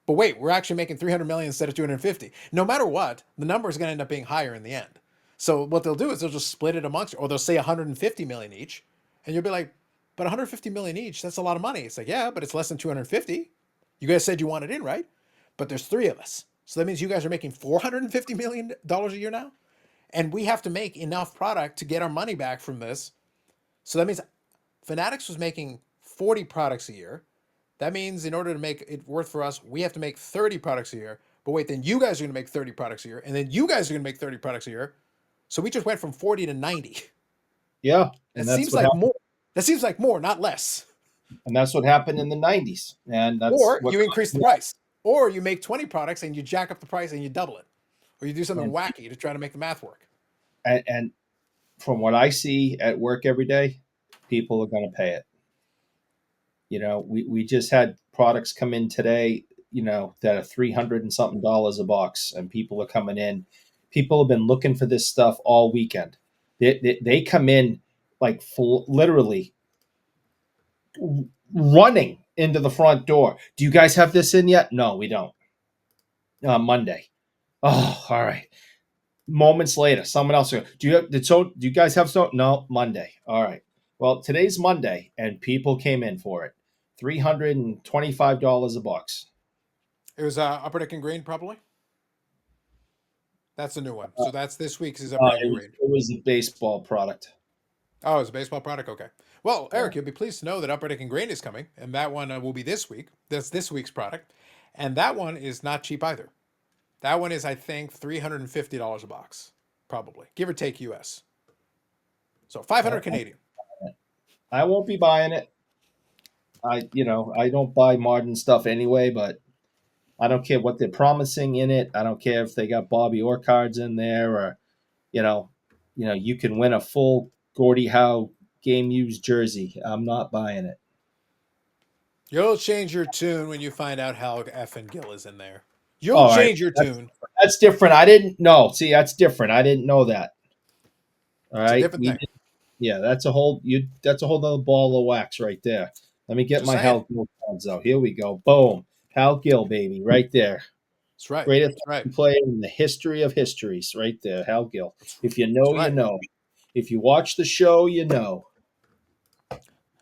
But wait, we're actually making 300 million instead of 250. No matter what, the number is going to end up being higher in the end. So what they'll do is they'll just split it amongst, or they'll say 150 million each, and you'll be like, but 150 million each, that's a lot of money. It's like, yeah, but it's less than 250. You guys said you wanted in, right? But there's 3 of us. So that means you guys are making $450 million a year now. And we have to make enough product to get our money back from this. So that means Fanatics was making 40 products a year. That means in order to make it worth for us, we have to make 30 products a year. But wait, then you guys are going to make 30 products a year. And then you guys are going to make 30 products a year. So we just went from 40 to 90. Yeah, That and that's seems what like happened. more. That seems like more, not less. And that's what happened in the '90s, and that's Or what. you increase the price. Or you make 20 products and you jack up the price and you double it. Or you do something And, wacky to try to make the math work. and from what I see at work every day, people are going to pay it. We just had products come in today, that are 300 and something dollars a box, and people are coming in. People have been looking for this stuff all weekend. They come in like literally running into the front door. Do you guys have this in yet? No, we don't. Monday. Oh, all right. Moments later, someone else goes, do you guys have so? No, Monday. All right. Well, today's Monday, and people came in for it. $325 a box. It was Upper Deck and Green, probably. That's a new one. Uh, So that's this week's is Upper Deck it and was Green. it was a baseball product. Oh, it's a baseball product? Okay. Well, Yeah. Eric, you'll be pleased to know that Upper Deck and Grain is coming, and that one will be this week. That's this week's product. And that one is not cheap either. That one is, I think, $350 a box, probably, give or take US. So 500 Well, Canadian. I won't be buying it. I don't buy modern stuff anyway, but I don't care what they're promising in it. I don't care if they got Bobby Orr cards in there, or you know, you can win a full Gordie Howe game used jersey. I'm not buying it. You'll change your tune when you find out how effing Gill is in there. You'll All right, change your tune. that's different. I didn't know. See, that's different. I didn't know that. All It's a right, different thing. yeah, that's a whole other ball of wax right there. Let me get Just my saying. Hal Gill cards out. Here we go. Boom, Hal Gill, baby, right there. That's right. Greatest That's right. player in the history of histories, right there, Hal Gill. That's, If you that's know, you right. know. If you watch the show, you know.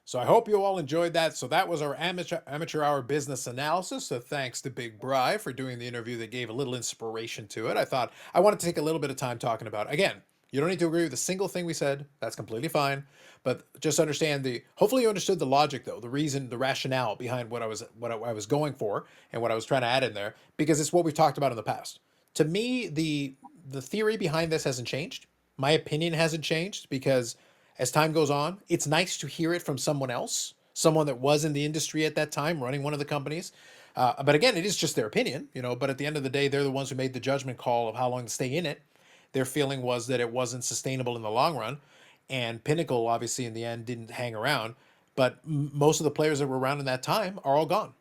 So I hope you all enjoyed that. So that was our amateur hour business analysis. So thanks to Big Bri for doing the interview that gave a little inspiration to it. I thought I wanted to take a little bit of time talking about it. Again, you don't need to agree with a single thing we said. That's completely fine. But just understand hopefully you understood the logic though, the reason, the rationale behind what I was going for and what I was trying to add in there, because it's what we've talked about in the past. To me, the theory behind this hasn't changed. My opinion hasn't changed because as time goes on, it's nice to hear it from someone else, someone that was in the industry at that time, running one of the companies. But again, it is just their opinion, But at the end of the day, they're the ones who made the judgment call of how long to stay in it. Their feeling was that it wasn't sustainable in the long run, and Pinnacle, obviously, in the end, didn't hang around. But most of the players that were around in that time are all gone.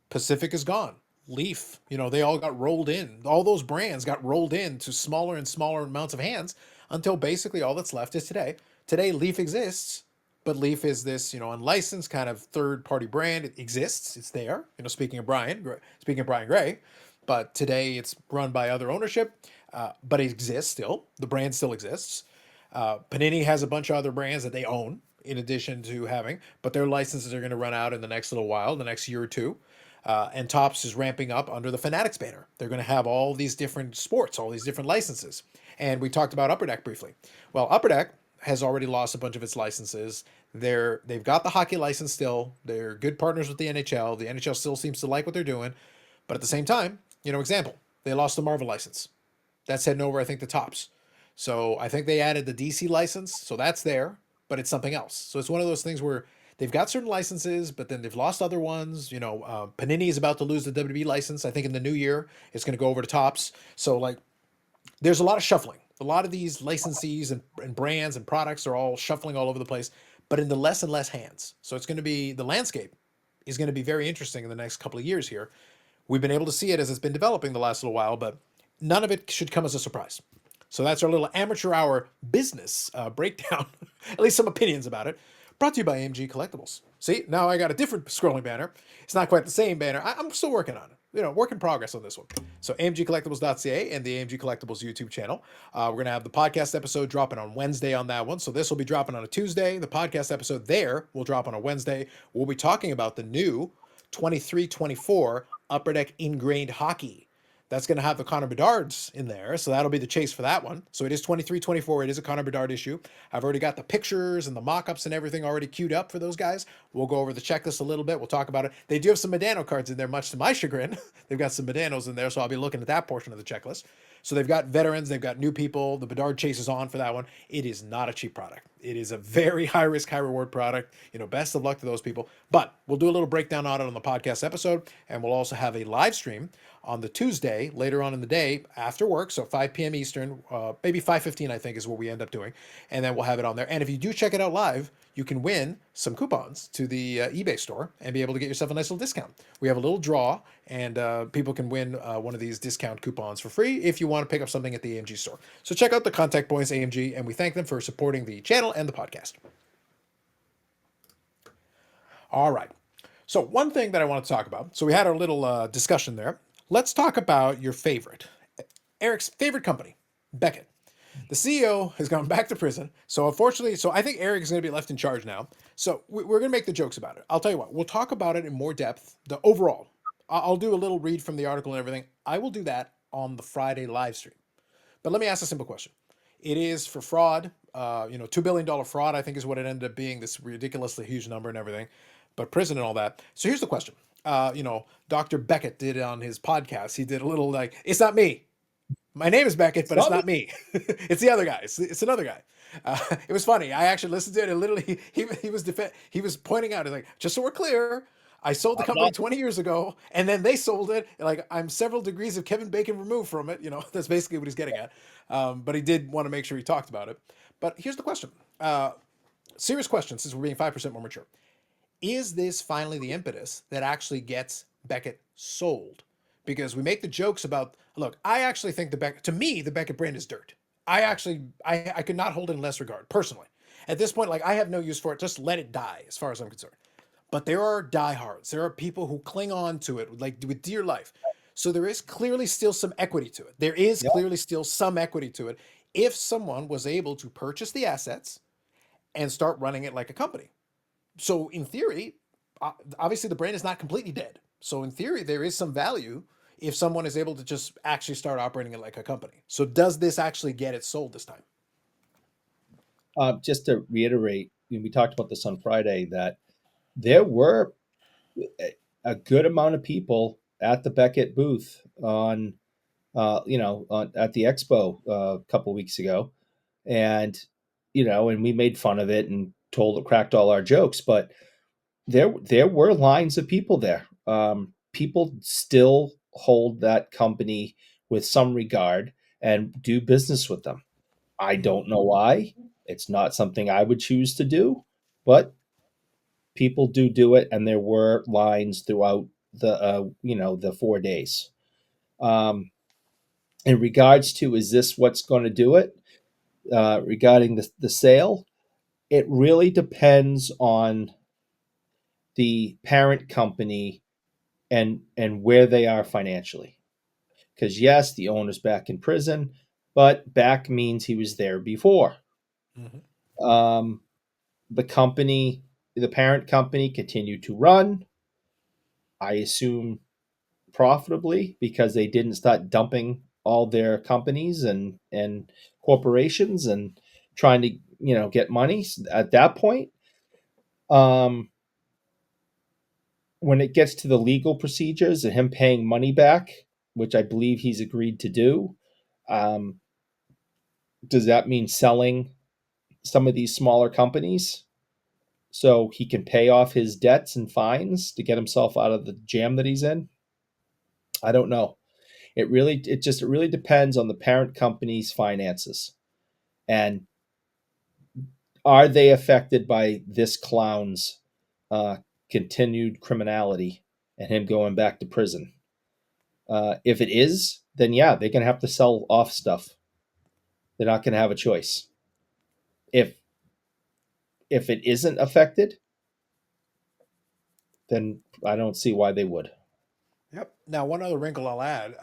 Pacific is gone. Leaf, they all got rolled in. All those brands got rolled into smaller and smaller amounts of hands until basically all that's left is today. Today, Leaf exists, But Leaf is this, unlicensed kind of third-party brand. It exists. It's there. Speaking of Brian Gray, but today it's run by other ownership. But it exists still. The brand still exists. Panini has a bunch of other brands that they own in addition to having, but their licenses are going to run out in the next little while, the next year or two. And Topps is ramping up under the Fanatics banner. They're going to have all these different sports, all these different licenses. And we talked about Upper Deck briefly. Well, Upper Deck has already lost a bunch of its licenses. They've got the hockey license still. They're good partners with the NHL. The NHL still seems to like what they're doing, but at the same time, example, they lost the Marvel license. That's heading over, I think, to Topps. So I think they added the DC license, so that's there, but it's something else. So it's one of those things where they've got certain licenses, but then they've lost other ones. Panini is about to lose the WWE license. I think in the new year it's going to go over to Topps. So like, there's a lot of shuffling. A lot of these licensees and brands and products are all shuffling all over the place, but into less and less hands. So it's going to be, the landscape is going to be very interesting in the next couple of years here. We've been able to see it as it's been developing the last little while, but none of it should come as a surprise. So that's our little amateur hour business breakdown, at least some opinions about it, brought to you by AMG Collectibles. See, now I got a different scrolling banner. It's not quite the same banner. I'm still working on it. Work in progress on this one. So amgcollectibles.ca and the AMG Collectibles YouTube channel. We're going to have the podcast episode dropping on Wednesday on that one. So this will be dropping on a Tuesday. The podcast episode there will drop on a Wednesday. We'll be talking about the new 23-24 Upper Deck Ingrained Hockey. That's going to have the Connor Bedard's in there, so that'll be the chase for that one. So it is 23-24. It is a Connor Bedard issue. I've already got the pictures and the mock-ups and everything already queued up for those guys. We'll go over the checklist a little bit. We'll talk about it. They do have some Medano cards in there, much to my chagrin. They've got some Medanos in there, so I'll be looking at that portion of the checklist. So they've got veterans, they've got new people. The Bedard chase is on for that one. It is not a cheap product. It is a very high risk, high reward product. Best of luck to those people. But we'll do a little breakdown on it on the podcast episode, and we'll also have a live stream on the Tuesday later on in the day after work, so 5 p.m. Eastern, maybe 5:15 I think is what we end up doing, and then we'll have it on there. And if you do check it out live, you can win some coupons to the eBay store and be able to get yourself a nice little discount. We have a little draw, and people can win one of these discount coupons for free if you want to pick up something at the AMG store. So check out the contact points, AMG, and we thank them for supporting the channel and the podcast. All right. So one thing that I want to talk about, so we had our little discussion there. Let's talk about your favorite, Eric's favorite company, Beckett. The CEO has gone back to prison. So unfortunately, I think Eric is going to be left in charge now. So we're going to make the jokes about it. I'll tell you what, we'll talk about it in more depth. The overall, I'll do a little read from the article and everything. I will do that on the Friday live stream. But let me ask a simple question. It is for fraud, $2 billion fraud, I think is what it ended up being, this ridiculously huge number and everything, but prison and all that. So here's the question. Dr. Beckett did it on his podcast. He did a little like, it's not me. My name is Beckett, but it's not me. It's the other guy. It's another guy. It was funny. I actually listened to it, and literally he was pointing out, like, just so we're clear, I sold the company 20 years ago, and then they sold it. Like, I'm several degrees of Kevin Bacon removed from it. That's basically what he's getting at. But he did want to make sure he talked about it. But here's the question. Serious question, since we're being 5% more mature. Is this finally the impetus that actually gets Beckett sold? Because we make the jokes about, look, I actually think to me, the Beckett brand is dirt. I could not hold it in less regard, personally. At this point, like, I have no use for it. Just let it die, as far as I'm concerned. But there are diehards. There are people who cling on to it, like, with dear life. So there is clearly still some equity to it. There is clearly still some equity to it if someone was able to purchase the assets and start running it like a company. So in theory, obviously the brand is not completely dead. So in theory, there is some value if someone is able to just actually start operating it like a company. So does this actually get it sold this time? Just to reiterate, we talked about this on Friday, that there were a good amount of people at the Beckett booth at the expo a couple weeks ago, and we made fun of it and cracked all our jokes, but there were lines of people there. People still hold that company with some regard and do business with them. I don't know why. It's not something I would choose to do, but people do it, and there were lines throughout the 4 days. In regards to, is this what's going to do it? Regarding the sale, It really depends on the parent company and where they are financially. Because yes, the owner's back in prison, but back means he was there before. Hmm. Um, the company, the parent company, continued to run. I assume profitably because they didn't start dumping all their companies and corporations and trying to get money at that point. Um, when it gets to the legal procedures and him paying money back, which I believe he's agreed to do, um, does that mean selling some of these smaller companies so he can pay off his debts and fines to get himself out of the jam that he's in? I don't know. It really depends on the parent company's finances, and are they affected by this clown's uh, continued criminality and him going back to prison? If it is, then yeah, they're going to have to sell off stuff. They're not going to have a choice. If it isn't affected, then I don't see why they would. Yep. Now, one other wrinkle I'll add,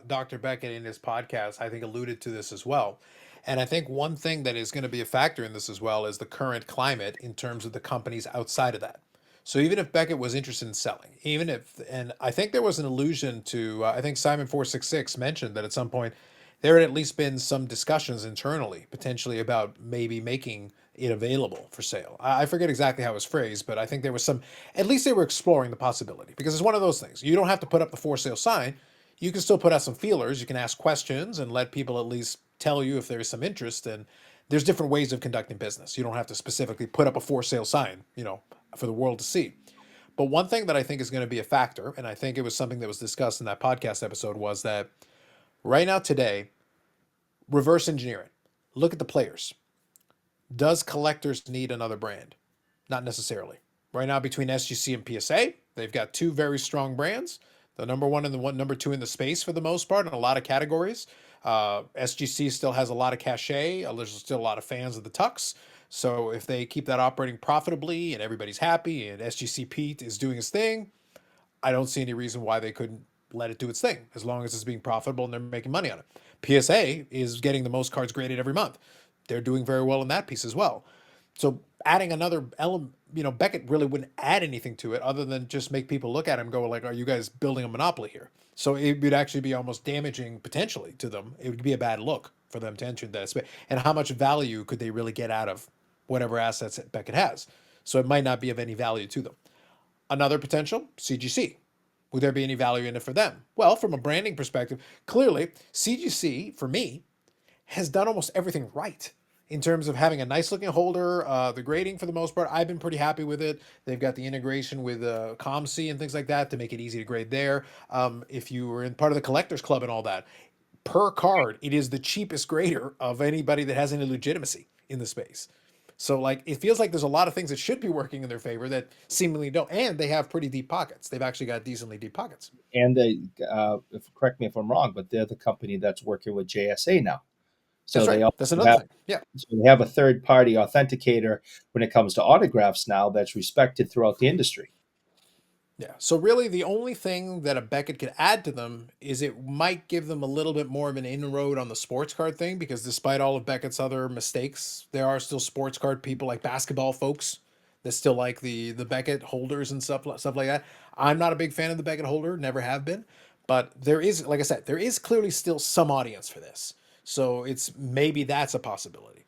Dr. Beckett in his podcast, I think, alluded to this as well. And I think one thing that is going to be a factor in this as well is the current climate in terms of the companies outside of that. So even if Beckett was interested in selling, even if, and I think there was an allusion to, I think Simon 466 mentioned that at some point there had at least been some discussions internally, potentially about maybe making it available for sale. I forget exactly how it was phrased, but I think there was some, at least they were exploring the possibility because it's one of those things. You don't have to put up the for sale sign. You can still put out some feelers. You can ask questions and let people at least tell you if there is some interest. And there's different ways of conducting business. You don't have to specifically put up a for sale sign, for the world to see. But one thing that I think is going to be a factor, and I think it was something that was discussed in that podcast episode, was that right now, today, reverse engineer it. Look at the players. Does collectors need another brand? Not necessarily. Right now, between SGC and PSA, they've got two very strong brands. The number one and the one number two in the space for the most part in a lot of categories. SGC still has a lot of cachet. There's still a lot of fans of the Tux. So if they keep that operating profitably and everybody's happy and SGC Pete is doing his thing, I don't see any reason why they couldn't let it do its thing as long as it's being profitable and they're making money on it. PSA is getting the most cards graded every month. They're doing very well in that piece as well. So adding another element, Beckett really wouldn't add anything to it other than just make people look at him and go like, are you guys building a monopoly here? So it would actually be almost damaging potentially to them. It would be a bad look for them to enter that space. And how much value could they really get out of whatever assets that Beckett has? So it might not be of any value to them. Another potential, CGC. Would there be any value in it for them? Well, from a branding perspective, clearly CGC, for me, has done almost everything right in terms of having a nice looking holder. The grading, for the most part, I've been pretty happy with it. They've got the integration with ComC and things like that to make it easy to grade there. If you were in part of the collectors club and all that, per card, it is the cheapest grader of anybody that has any legitimacy in the space. So like it feels like there's a lot of things that should be working in their favor that seemingly don't, and they have pretty deep pockets. They've actually got decently deep pockets. And correct me if I'm wrong, but they're the company that's working with JSA now. So That's right. they also That's another have thing. Yeah. so they have a third party authenticator when it comes to autographs now that's respected throughout the industry. Yeah. So really, the only thing that a Beckett could add to them is it might give them a little bit more of an inroad on the sports card thing, because despite all of Beckett's other mistakes, there are still sports card people like basketball folks that still like the Beckett holders and stuff like that. I'm not a big fan of the Beckett holder, never have been, but there is, like I said, there is clearly still some audience for this. So it's maybe that's a possibility.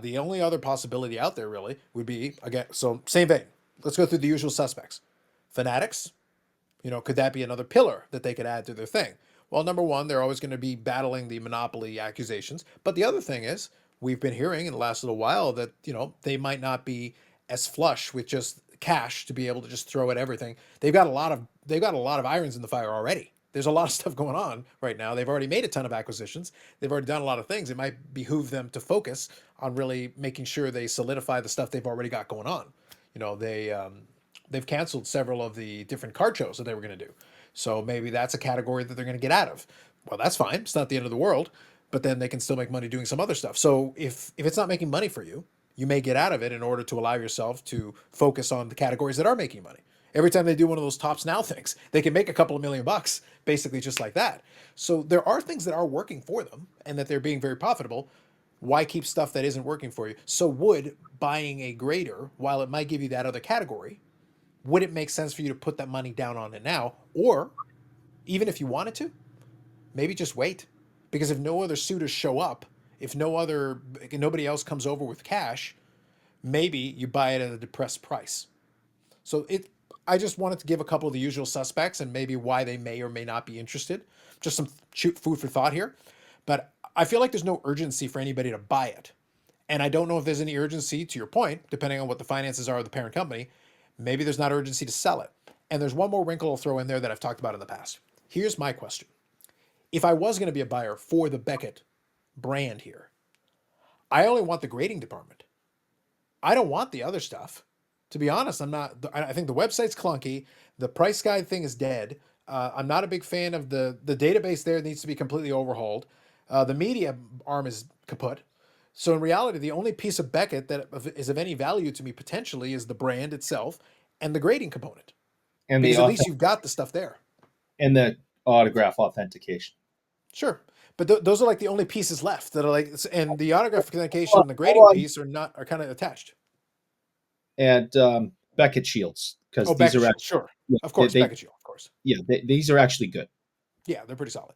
The only other possibility out there really would be, again, so same vein. Let's go through the usual suspects. Fanatics, could that be another pillar that they could add to their thing? Well, number one, they're always going to be battling the monopoly accusations. But the other thing is, we've been hearing in the last little while that, they might not be as flush with just cash to be able to just throw at everything. They've got a lot of irons in the fire already. There's a lot of stuff going on right now. They've already made a ton of acquisitions. They've already done a lot of things. It might behoove them to focus on really making sure they solidify the stuff they've already got going on. They've canceled several of the different card shows that they were going to do. So maybe that's a category that they're going to get out of. Well, that's fine. It's not the end of the world, but then they can still make money doing some other stuff. So if it's not making money for you, you may get out of it in order to allow yourself to focus on the categories that are making money. Every time they do one of those tops now things, they can make a couple of $1,000,000 basically just like that. So there are things that are working for them and that they're being very profitable. Why keep stuff that isn't working for you? So would buying a grader, while it might give you that other category, would it make sense for you to put that money down on it now? Or even if you wanted to, maybe just wait. Because if no other suitors show up, if nobody else comes over with cash, maybe you buy it at a depressed price. So I just wanted to give a couple of the usual suspects and maybe why they may or may not be interested. Just some food for thought here. But I feel like there's no urgency for anybody to buy it. And I don't know if there's any urgency, to your point, depending on what the finances are of the parent company. Maybe there's not urgency to sell it. And there's one more wrinkle I'll throw in there that I've talked about in the past. Here's my question. If I was going to be a buyer for the Beckett brand here, I only want the grading department. I don't want the other stuff. To be honest, I'm not. I think the website's clunky. The price guide thing is dead. I'm not a big fan of the database. There needs to be completely overhauled. The media arm is kaput. So in reality, the only piece of Beckett that is of any value to me potentially is the brand itself and the grading component, and because at least you've got the stuff there. And the autograph authentication. Sure, but those are like the only pieces left that are like, and the autograph authentication and the grading piece are kind of attached. And Beckett shields, because these Beckett are Shield, sure, of course, Beckett Shield, of course. Yeah, these are actually good. Yeah, they're pretty solid.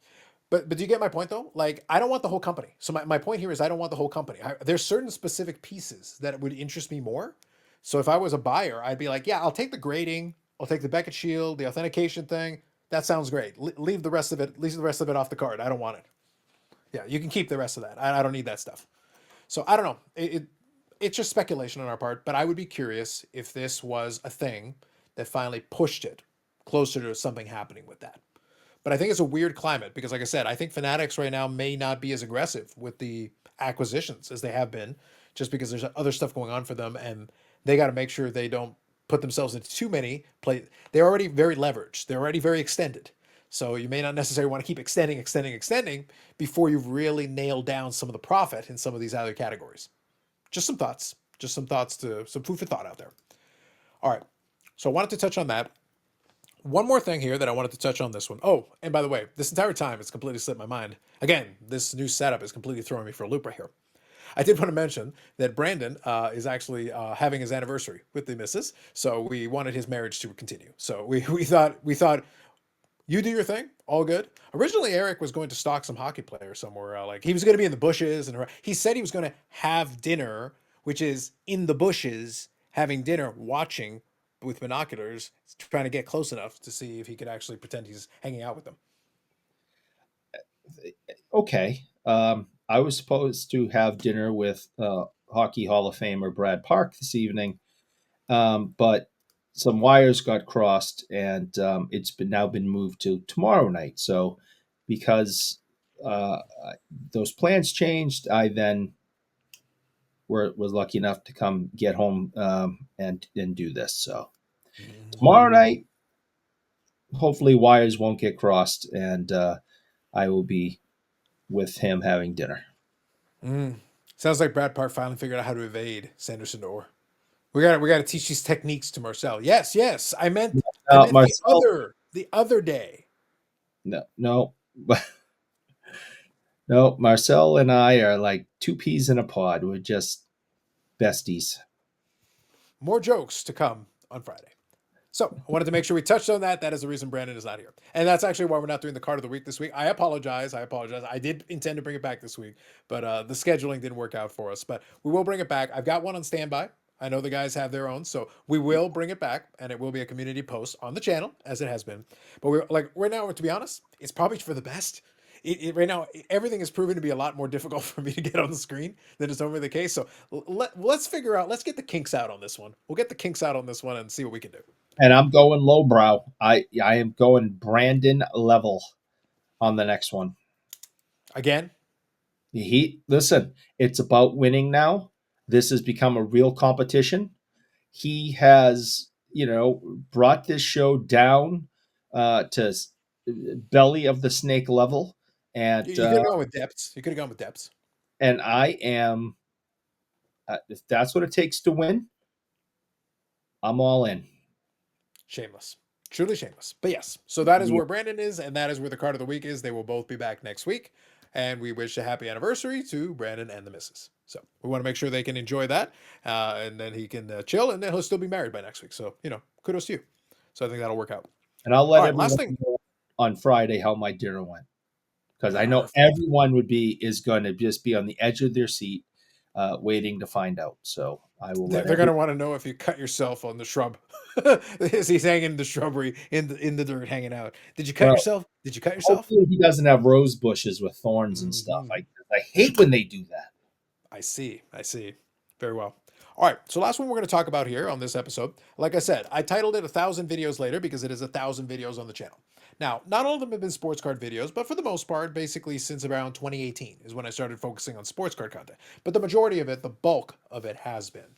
But do you get my point though? Like, I don't want the whole company. So my point here is I don't want the whole company. There's certain specific pieces that would interest me more. So if I was a buyer, I'd be like, yeah, I'll take the grading, I'll take the Beckett Shield, the authentication thing. That sounds great. Leave the rest of it, leave the rest of it off the card. I don't want it. Yeah, you can keep the rest of that. I don't need that stuff. So I don't know. It's just speculation on our part, but I would be curious if this was a thing that finally pushed it closer to something happening with that. But I think it's a weird climate because, like I said, I think Fanatics right now may not be as aggressive with the acquisitions as they have been, just because there's other stuff going on for them, and they got to make sure they don't put themselves into too many play. They're already very leveraged. They're already very extended. So you may not necessarily want to keep extending before you've really nailed down some of the profit in some of these other categories. Just some thoughts. Just some thoughts to some food for thought out there. All right. So I wanted to touch on that. One more thing here that I wanted to touch on this one. Oh, and by the way, this entire time it's completely slipped my mind. Again, this new setup is completely throwing me for a loop right here. I did want to mention that Brandon is actually having his anniversary with the missus, so we wanted his marriage to continue. So we thought you do your thing, all good. Originally, Eric was going to stalk some hockey players somewhere. Like he was going to be in the bushes, and he said he was going to have dinner, which is in the bushes, having dinner, watching with binoculars, trying to get close enough to see if he could actually pretend he's hanging out with them. Okay. I was supposed to have dinner with Hockey Hall of Famer Brad Park this evening, but some wires got crossed, and it's now been moved to tomorrow night. So, because uh, those plans changed, I then was lucky enough to come get home and do this. So tomorrow night, hopefully wires won't get crossed, and I will be with him having dinner. Sounds like Brad Park finally figured out how to evade Sanderson Orr. We got to teach these techniques to Marcel. Yes. I meant Marcel, the other day. no, no. Marcel and I are like two peas in a pod. We're just besties. More jokes to come on Friday. So I wanted to make sure we touched on that. That is the reason Brandon is not here. And that's actually why we're not doing the card of the week this week. I apologize. I did intend to bring it back this week, but the scheduling didn't work out for us. But we will bring it back. I've got one on standby. I know the guys have their own, so we will bring it back, and it will be a community post on the channel, as it has been. But we're like right now, to be honest, it's probably for the best. Right now, everything is proven to be a lot more difficult for me to get on the screen than is normally the case. So let's figure out. Let's get the kinks out on this one. We'll get the kinks out on this one and see what we can do. And I'm going lowbrow. I am going Brandon level on the next one. Again, listen. It's about winning now. This has become a real competition. He has, brought this show down to belly of the snake level, and you could have gone with depths. You could have gone with depths. And I am If that's what it takes to win, I'm all in. Shameless. Truly shameless. But yes, so that is Yeah. where Brandon is, and that is where the card of the week is. They will both be back next week. And we wish a happy anniversary to Brandon and the missus. So we want to make sure they can enjoy that. And then he can chill, and then he'll still be married by next week. So, kudos to you. So I think that'll work out. And I'll All let right, last everyone thing. know on Friday how my dinner went, because I know Perfect. everyone is going to just be on the edge of their seat, waiting to find out. So I will They're let going to everyone. want to know if you cut yourself on the shrub. As he's hanging in the shrubbery in the dirt, hanging out. Did you cut Well, yourself? Did you cut yourself? hopefully he doesn't have rose bushes with thorns and stuff. Hmm. I hate when they do that. I see. I see. Very well. All right. So last one we're going to talk about here on this episode. Like I said, I titled it 1,000 videos later because it is 1,000 videos on the channel. Now, not all of them have been sports card videos, but for the most part, basically since around 2018 is when I started focusing on sports card content. But the majority of it, the bulk of it has been.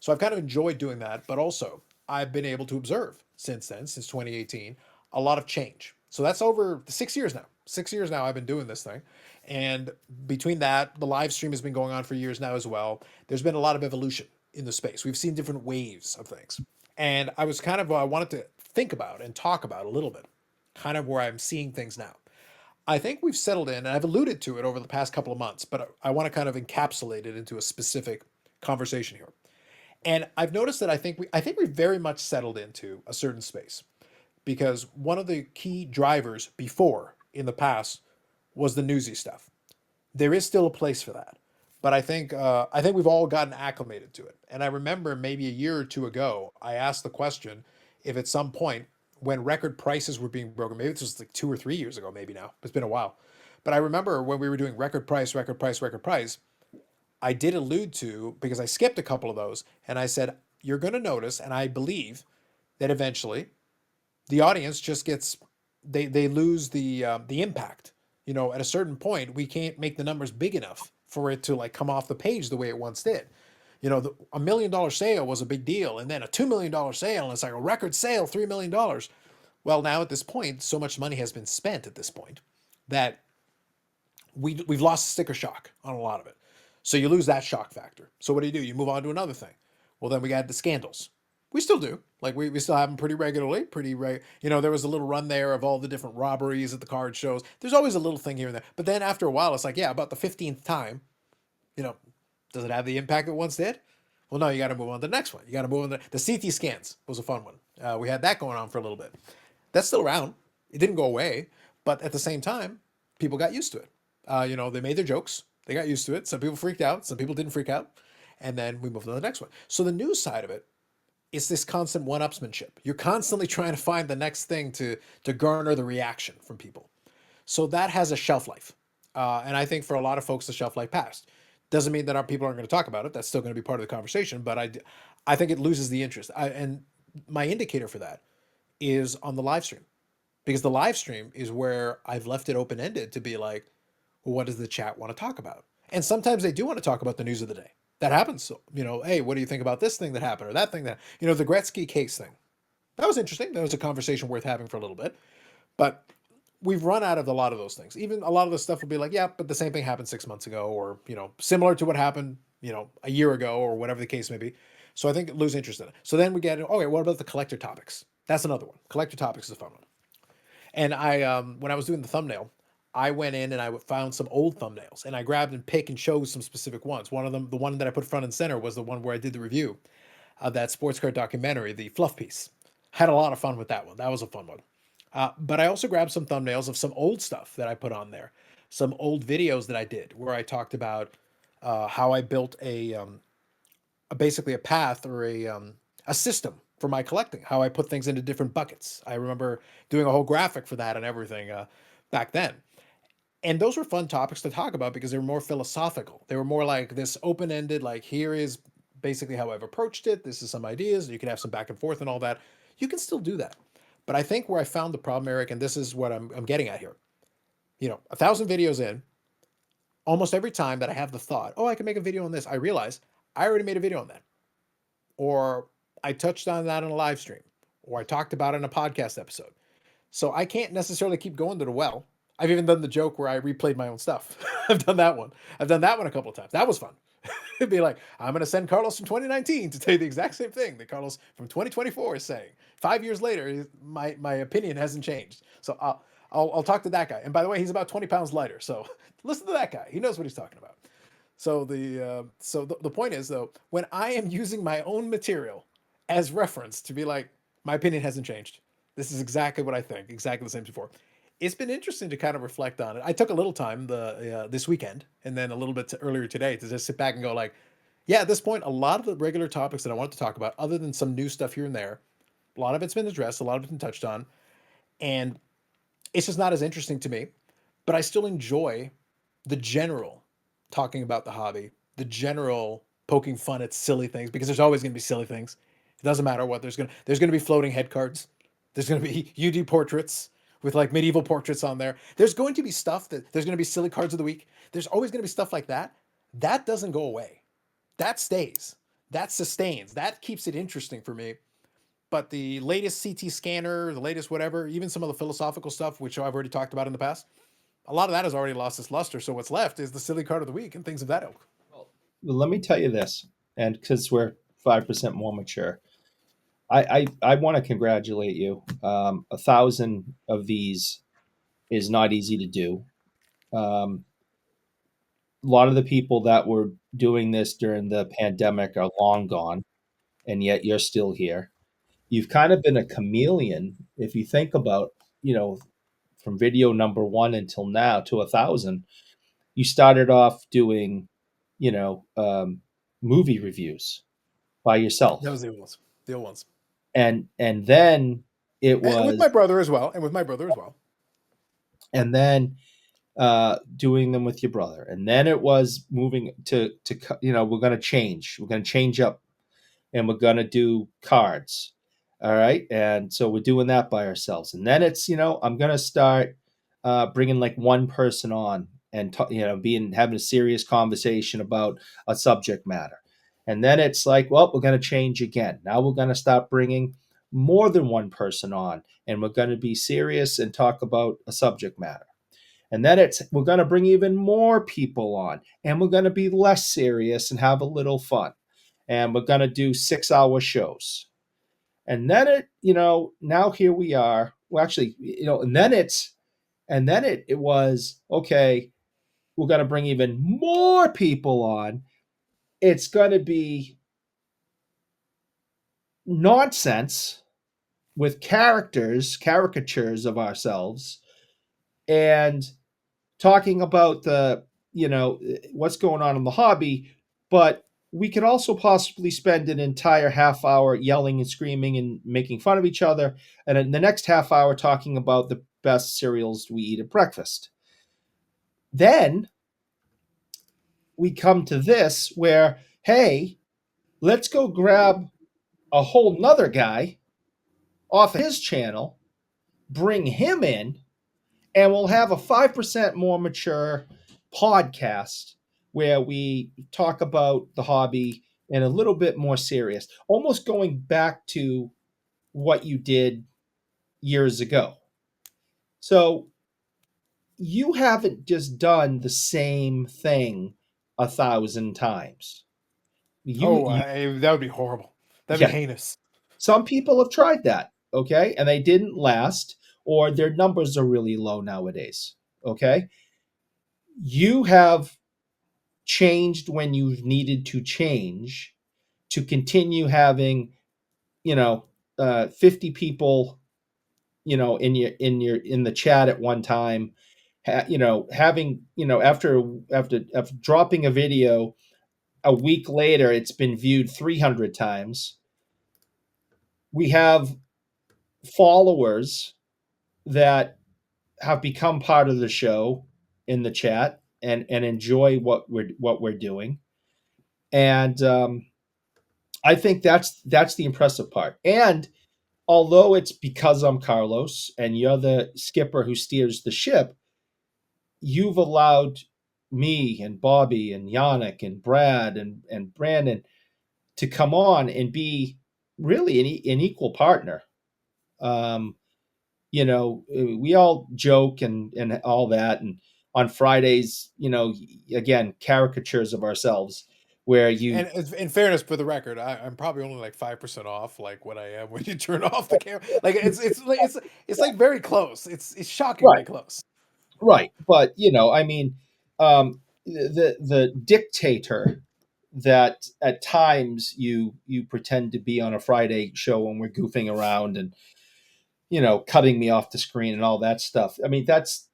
So I've kind of enjoyed doing that, but also I've been able to observe since then, since 2018, a lot of change. So that's over 6 years now. 6 years now I've been doing this thing. And between that, the live stream has been going on for years now as well. There's been a lot of evolution in the space. We've seen different waves of things. And I was kind of, I wanted to think about and talk about a little bit, kind of where I'm seeing things now. I think we've settled in, and I've alluded to it over the past couple of months, but I want to kind of encapsulate it into a specific conversation here. And I've noticed that I think we very much settled into a certain space because one of the key drivers before in the past was the newsy stuff. There is still a place for that, but I think we've all gotten acclimated to it. And I remember maybe a year or two ago, I asked the question if at some point when record prices were being broken, maybe this was like 2 or 3 years ago, maybe now it's been a while, but I remember when we were doing record price, record price, record price. I did allude to because I skipped a couple of those, and I said you're going to notice, and I believe that eventually the audience just gets they lose the impact. At a certain point, we can't make the numbers big enough for it to like come off the page the way it once did. $1 million sale was a big deal, and then a $2 million sale, and it's like a record sale, $3 million. Well, now at this point, so much money has been spent at this point that we've lost sticker shock on a lot of it. So you lose that shock factor. So what do? You move on to another thing. Well, then we got the scandals. We still do. Like we still have them pretty regularly. There was a little run there of all the different robberies at the card shows. There's always a little thing here and there. But then after a while, it's like, yeah, about the 15th time, you know, does it have the impact it once did? Well, no, you got to move on to the next one. You got to move on to the CT scans was a fun one. We had that going on for a little bit. That's still around. It didn't go away, but at the same time, people got used to it. They made their jokes. They got used to it. Some people freaked out. Some people didn't freak out. And then we moved on to the next one. So the news side of it is this constant one-upsmanship. You're constantly trying to find the next thing to garner the reaction from people. So that has a shelf life. And I think for a lot of folks, the shelf life passed. Doesn't mean that our people aren't going to talk about it. That's still going to be part of the conversation. But I think it loses the interest. And my indicator for that is on the live stream, because the live stream is where I've left it open ended to be like, well, what does the chat want to talk about? And sometimes they do want to talk about the news of the day. That happens. So, hey, what do you think about this thing that happened or that thing the Gretzky case thing? That was interesting. That was a conversation worth having for a little bit. But we've run out of a lot of those things. Even a lot of the stuff will be like, yeah, but the same thing happened 6 months ago, or, similar to what happened, a year ago, or whatever the case may be. So I think lose interest in it. So then we get, okay, what about the collector topics? That's another one. Collector topics is a fun one. And when I was doing the thumbnail, I went in and I found some old thumbnails, and I grabbed and picked and chose some specific ones. One of them, the one that I put front and center, was the one where I did the review of that sports card documentary, the fluff piece. Had a lot of fun with that one. That was a fun one. But I also grabbed some thumbnails of some old stuff that I put on there, some old videos that I did where I talked about how I built basically a path or a system for my collecting, how I put things into different buckets. I remember doing a whole graphic for that and everything back then. And those were fun topics to talk about because they were more philosophical. They were more like this open-ended, like here is basically how I've approached it. This is some ideas. You can have some back and forth and all that. You can still do that. But I think where I found the problem, Eric, and this is what I'm getting at here. 1,000 videos in, almost every time that I have the thought, oh, I can make a video on this, I realize I already made a video on that. Or I touched on that in a live stream. Or I talked about it in a podcast episode. So I can't necessarily keep going to the well. I've even done the joke where I replayed my own stuff. I've done that one. I've done that one a couple of times. That was fun. It'd be like, I'm going to send Carlos from 2019 to tell you the exact same thing that Carlos from 2024 is saying. 5 years later, my opinion hasn't changed. So I'll talk to that guy. And by the way, he's about 20 pounds lighter. So listen to that guy. He knows what he's talking about. So the point is though, when I am using my own material as reference to be like, my opinion hasn't changed. This is exactly what I think, exactly the same as before. It's been interesting to kind of reflect on it. I took a little time this weekend and then a little bit earlier today to just sit back and go like, yeah, at this point, a lot of the regular topics that I wanted to talk about, other than some new stuff here and there, a lot of it's been addressed, a lot of it's been touched on, and it's just not as interesting to me. But I still enjoy the general talking about the hobby, the general poking fun at silly things because there's always going to be silly things. It doesn't matter what there's going to be floating head cards. There's going to be UD portraits with like medieval portraits on there. There's going to be stuff that there's going to be silly cards of the week. There's always going to be stuff like that. That doesn't go away. That stays. That sustains. That keeps it interesting for me. But the latest CT scanner, the latest whatever, even some of the philosophical stuff, which I've already talked about in the past, a lot of that has already lost its luster. So what's left is the silly card of the week and things of that ilk. Well, let me tell you this, and because we're 5% more mature, I want to congratulate you. 1,000 of these is not easy to do. Um, a lot of the people that were doing this during the pandemic are long gone, and yet you're still here. You've kind of been a chameleon if you think about, from video number one until now to 1,000. You started off doing, you know, um, movie reviews by yourself, Those are the old ones. The old ones. and then it And with was, my brother as well. And with my brother as well. and then doing them with your brother, and then it was moving to we're going to change up, and we're going to do cards. All right. And so we're doing that by ourselves. And then it's, I'm going to start bringing like one person on and, having a serious conversation about a subject matter. And then it's like, well, we're going to change again. Now we're going to start bringing more than one person on, and we're going to be serious and talk about a subject matter. And then we're going to bring even more people on, and we're going to be less serious and have a little fun. And we're going to do 6-hour shows. And then now here we are. Well, actually, and then it was, okay, we're going to bring even more people on. It's going to be nonsense with caricatures of ourselves, and talking about what's going on in the hobby. But we could also possibly spend an entire half hour yelling and screaming and making fun of each other, and in the next half hour talking about the best cereals we eat at breakfast. Then we come to this where, hey, let's go grab a whole nother guy off of his channel, bring him in, and we'll have a 5% more mature podcast where we talk about the hobby and a little bit more serious, almost going back to what you did years ago. So you haven't just done the same thing 1,000 times. That would be horrible. That'd be Yeah, heinous. some people have tried that, okay, and they didn't last, or their numbers are really low nowadays, okay. You have changed when you've needed to change to continue having, 50 people, in the chat at one time, having, after dropping a video a week later, it's been viewed 300 times. We have followers that have become part of the show in the chat and enjoy what we're doing. And I think that's the impressive part. And although it's because I'm Carlos and you're the skipper who steers the ship, you've allowed me and Bobby and Yannick and Brad and Brandon to come on and be really an equal partner. Um, we all joke and all that. And on Fridays, again, caricatures of ourselves. where you And in fairness, for the record, I'm probably only like 5% off, like what I am when you turn off the camera. Like it's like very close. It's shockingly right, close. right. But I mean, the dictator that at times you pretend to be on a Friday show when we're goofing around and cutting me off the screen and all that stuff. I mean, that's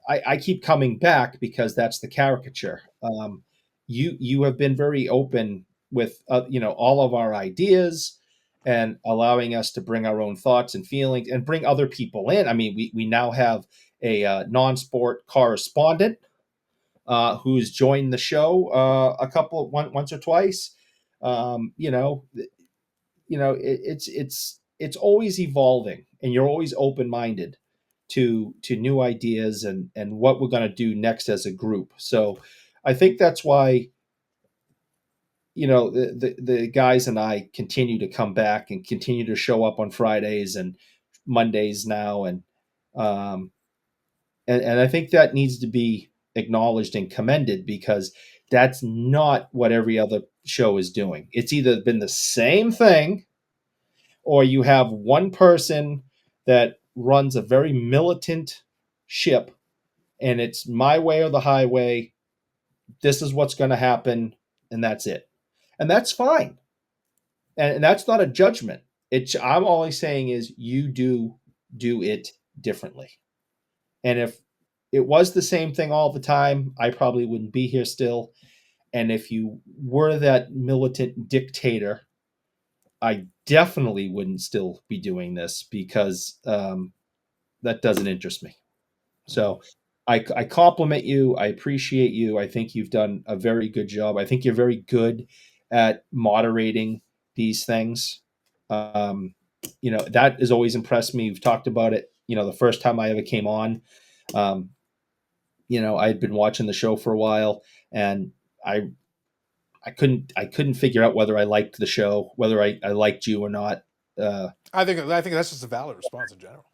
I keep coming back because that's the caricature. You have been very open with all of our ideas and allowing us to bring our own thoughts and feelings and bring other people in. I mean, we now have a non-sport correspondent who's joined the show once or twice. Um, you know, it's always evolving, and you're always open minded to new ideas and what we're going to do next as a group. So I think that's why the guys and I continue to come back and continue to show up on Fridays and Mondays now, um, and I think that needs to be acknowledged and commended because that's not what every other show is doing. It's either been the same thing or you have one person that runs a very militant ship and it's my way or the highway. This is what's going to happen, and that's it. And that's fine. And that's not a judgment. I'm always saying is you do it differently. And if it was the same thing all the time, I probably wouldn't be here still. And if you were that militant dictator, I definitely wouldn't still be doing this because that doesn't interest me. So I compliment you. I appreciate you. I think you've done a very good job. I think you're very good at moderating these things. That has always impressed me. We've talked about it. The first time I ever came on, um, I had been watching the show for a while, and I I couldn't figure out whether I liked the show, whether I liked you or not. Uh, I think that's just a valid response in general.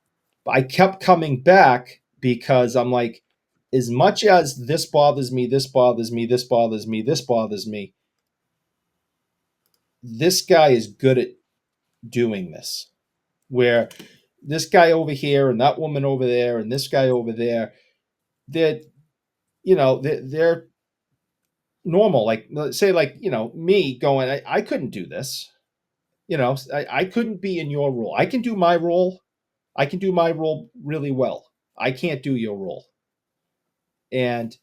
I kept coming back because I'm like, as much as this bothers me, this bothers me, this bothers me, this bothers me, this guy is good at doing this. Where this guy over here and that woman over there and this guy over there, they're they're normal. Like say like me going, I couldn't do this. I couldn't be in your role. I can do my role. I can do my role really well. I can't do your role. And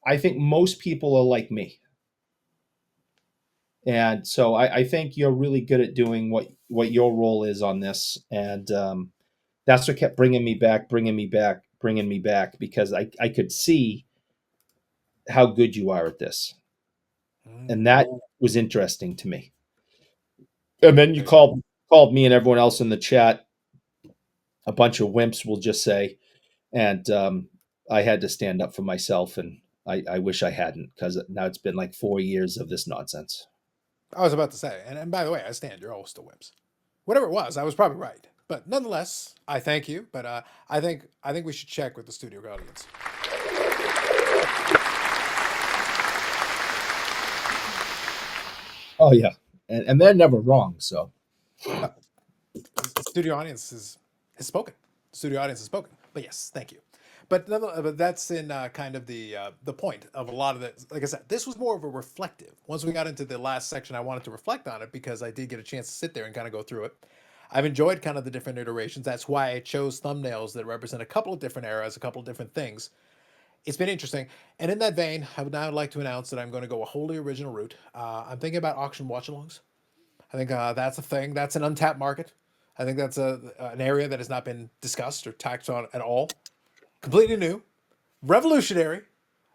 I think most people are like me. And so I think you're really good at doing what your role is on this. And that's what kept bringing me back, bringing me back, bringing me back, because I could see how good you are at this. And that was interesting to me. And then you There you go. called me and everyone else in the chat a bunch of wimps, we'll just say. And I had to stand up for myself, and I wish I hadn't, because now it's been like 4 years of this nonsense. I was about to say, and by the way, I stand. You're always still whips. Whatever it was, I was probably right. But nonetheless, I thank you. But I think we should check with the studio audience. Oh yeah, and they're never wrong. So The studio audience has spoken. The studio audience has spoken. But yes, thank you. But that's in kind of the point of a lot of it. Like I said, this was more of a reflective. Once we got into the last section, I wanted to reflect on it because I did get a chance to sit there and kind of go through it. I've enjoyed kind of the different iterations. That's why I chose thumbnails that represent a couple of different eras, a couple of different things. It's been interesting. And in that vein, I would now like to announce that I'm going to go a wholly original route. I'm thinking about auction watch-alongs. I think that's a thing. That's an untapped market. I think that's an area that has not been discussed or tacked on at all. Completely new, revolutionary.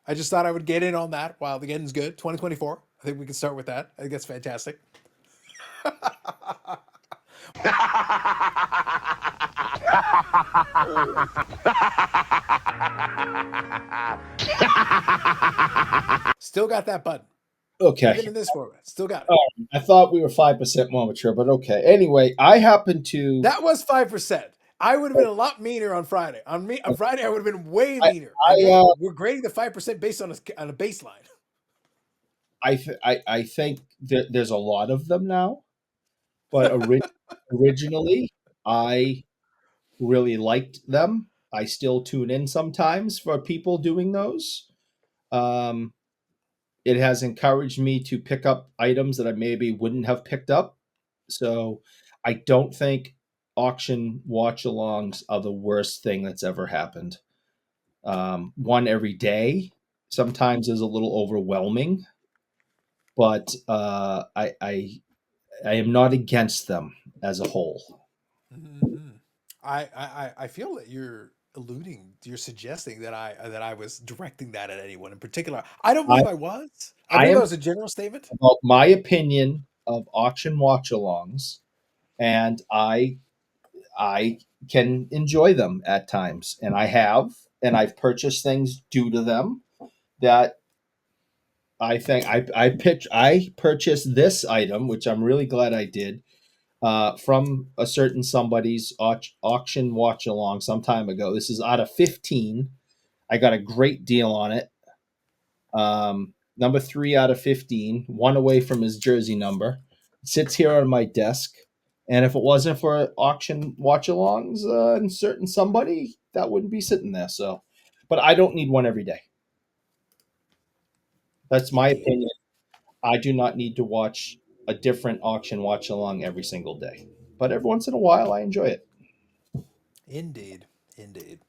I just thought I would get in on that while the getting's good. 2024. I think we can start with that. I think that's fantastic. Still got that button. okay. Even in this format, still got it. I thought we were 5% more mature, but okay. Anyway, I happen to. That was 5%. I would have been a lot meaner on Friday. On Friday, I would have been way I, meaner. I We're grading the 5% based on a baseline. I think that there's a lot of them now, but originally I really liked them. I still tune in sometimes for people doing those. Um, it has encouraged me to pick up items that I maybe wouldn't have picked up. So I don't think auction watch alongs are the worst thing that's ever happened. One every day sometimes is a little overwhelming, but I am not against them as a whole. Hmm. I feel that you're suggesting that I was directing that at anyone in particular. I don't I believe I was. I I believe that am was a general statement. about my opinion of auction watch alongs, and I can enjoy them at times, and I have, and I've purchased things due to them that I think I purchased this item, which I'm really glad I did, from a certain somebody's auction watch along some time ago. This is out of 15. I got a great deal on it. Number 3 out of 15, one away from his jersey number. It sits here on my desk. And if it wasn't for auction watch alongs and certain somebody, that wouldn't be sitting there. So, but I don't need one every day. That's my Indeed. opinion. I do not need to watch a different auction watch along every single day. But every once in a while, I enjoy it. Indeed. Indeed.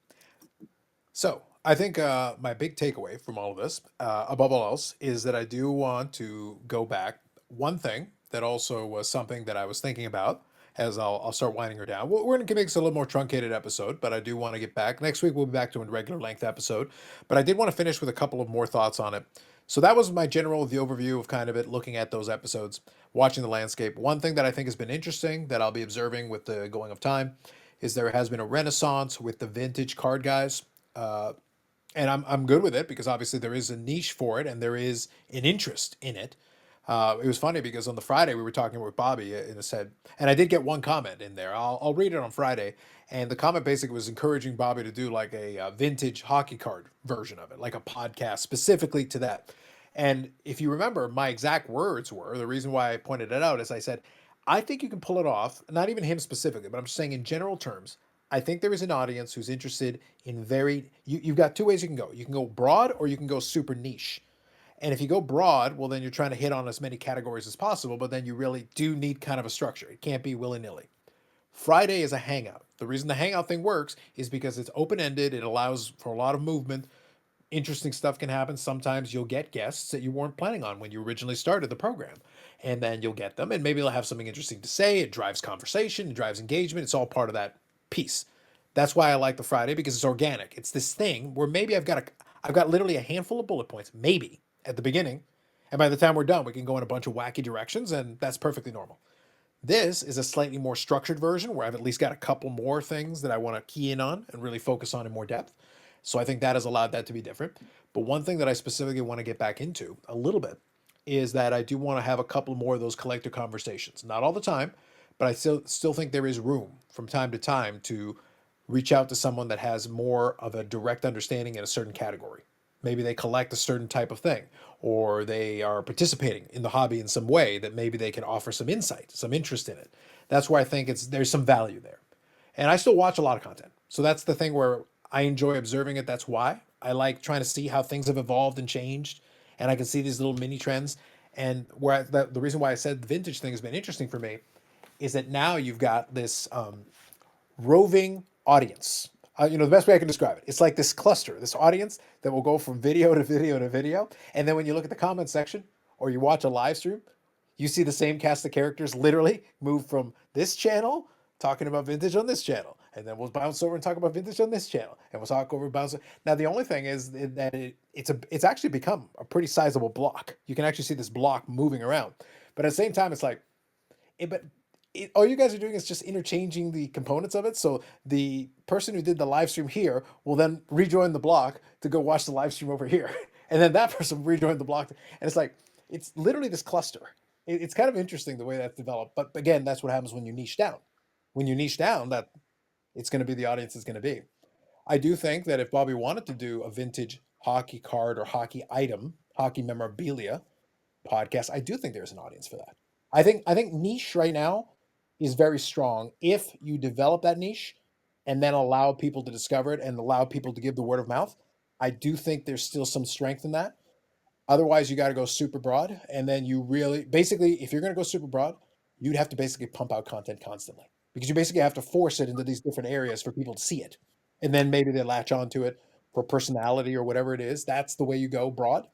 So I think my big takeaway from all of this, above all else, is that I do want to go back. One thing that also was something that I was thinking about as I'll start winding her down. We're going to make this a little more truncated episode, but I do want to get back. Next week, we'll be back to a regular length episode. But I did want to finish with a couple of more thoughts on it. So that was my general, the overview of kind of it, looking at those episodes, watching the landscape. One thing that I think has been interesting that I'll be observing with the going of time is there has been a renaissance with the vintage card guys. Uh, and I'm good with it because obviously there is a niche for it and there is an interest in it. It was funny because on the Friday we were talking with Bobby and it said, and I did get one comment in there. I'll read it on Friday, and the comment basically was encouraging Bobby to do like a vintage hockey card version of it, like a podcast specifically to that. And if you remember, my exact words were the reason why I pointed it out is I said, I think you can pull it off. Not even him specifically, but I'm just saying in general terms. I think there is an audience who's interested in varied. You've got two ways you can go. You can go broad or you can go super niche. And if you go broad, well, then you're trying to hit on as many categories as possible, but then you really do need kind of a structure. It can't be willy nilly. Friday is a hangout. The reason the hangout thing works is because it's open ended, it allows for a lot of movement. Interesting stuff can happen. Sometimes you'll get guests that you weren't planning on when you originally started the program. And then you'll get them, and maybe they'll have something interesting to say. It drives conversation, it drives engagement. It's all part of that piece. That's why I like the Friday because it's organic. It's this thing where maybe I've got literally a handful of bullet points, maybe at the beginning, and by the time we're done, we can go in a bunch of wacky directions, and that's perfectly normal. This is a slightly more structured version where I've at least got a couple more things that I want to key in on and really focus on in more depth. So I think that has allowed that to be different. But one thing that I specifically want to get back into a little bit is that I do want to have a couple more of those collector conversations. Not all the time, but I still think there is room from time to time to reach out to someone that has more of a direct understanding in a certain category. Maybe they collect a certain type of thing, or they are participating in the hobby in some way that maybe they can offer some insight, some interest in it. That's where I think there's some value there. And I still watch a lot of content. So that's the thing where I enjoy observing it. That's why I like trying to see how things have evolved and changed. And I can see these little mini trends. And the reason why I said the vintage thing has been interesting for me is that now you've got this roving audience. The best way I can describe it, it's like this cluster, this audience that will go from video to video to video. And then when you look at the comment section or you watch a live stream, you see the same cast of characters literally move from this channel talking about vintage on this channel. And then we'll bounce over and talk about vintage on this channel. And we'll talk over bounce. Now, the only thing is that it's actually become a pretty sizable block. You can actually see this block moving around. But at the same time, it's like, but all you guys are doing is just interchanging the components of it. So the person who did the live stream here will then rejoin the block to go watch the live stream over here, and then that person will rejoin the block, and it's like it's literally this cluster. It's kind of interesting the way that's developed. But again, that's what happens when you niche down. When you niche down, that it's going to be the audience is going to be. I do think that if Bobby wanted to do a vintage hockey card or hockey item, hockey memorabilia, podcasts, I do think there's an audience for that. I think niche right now is very strong if you develop that niche and then allow people to discover it and allow people to give the word of mouth. I do think there's still some strength in that. Otherwise, you got to go super broad, and then you really basically, if you're going to go super broad, you'd have to basically pump out content constantly because you basically have to force it into these different areas for people to see it, and then maybe they latch onto it for personality or whatever it is. That's the way you go broad,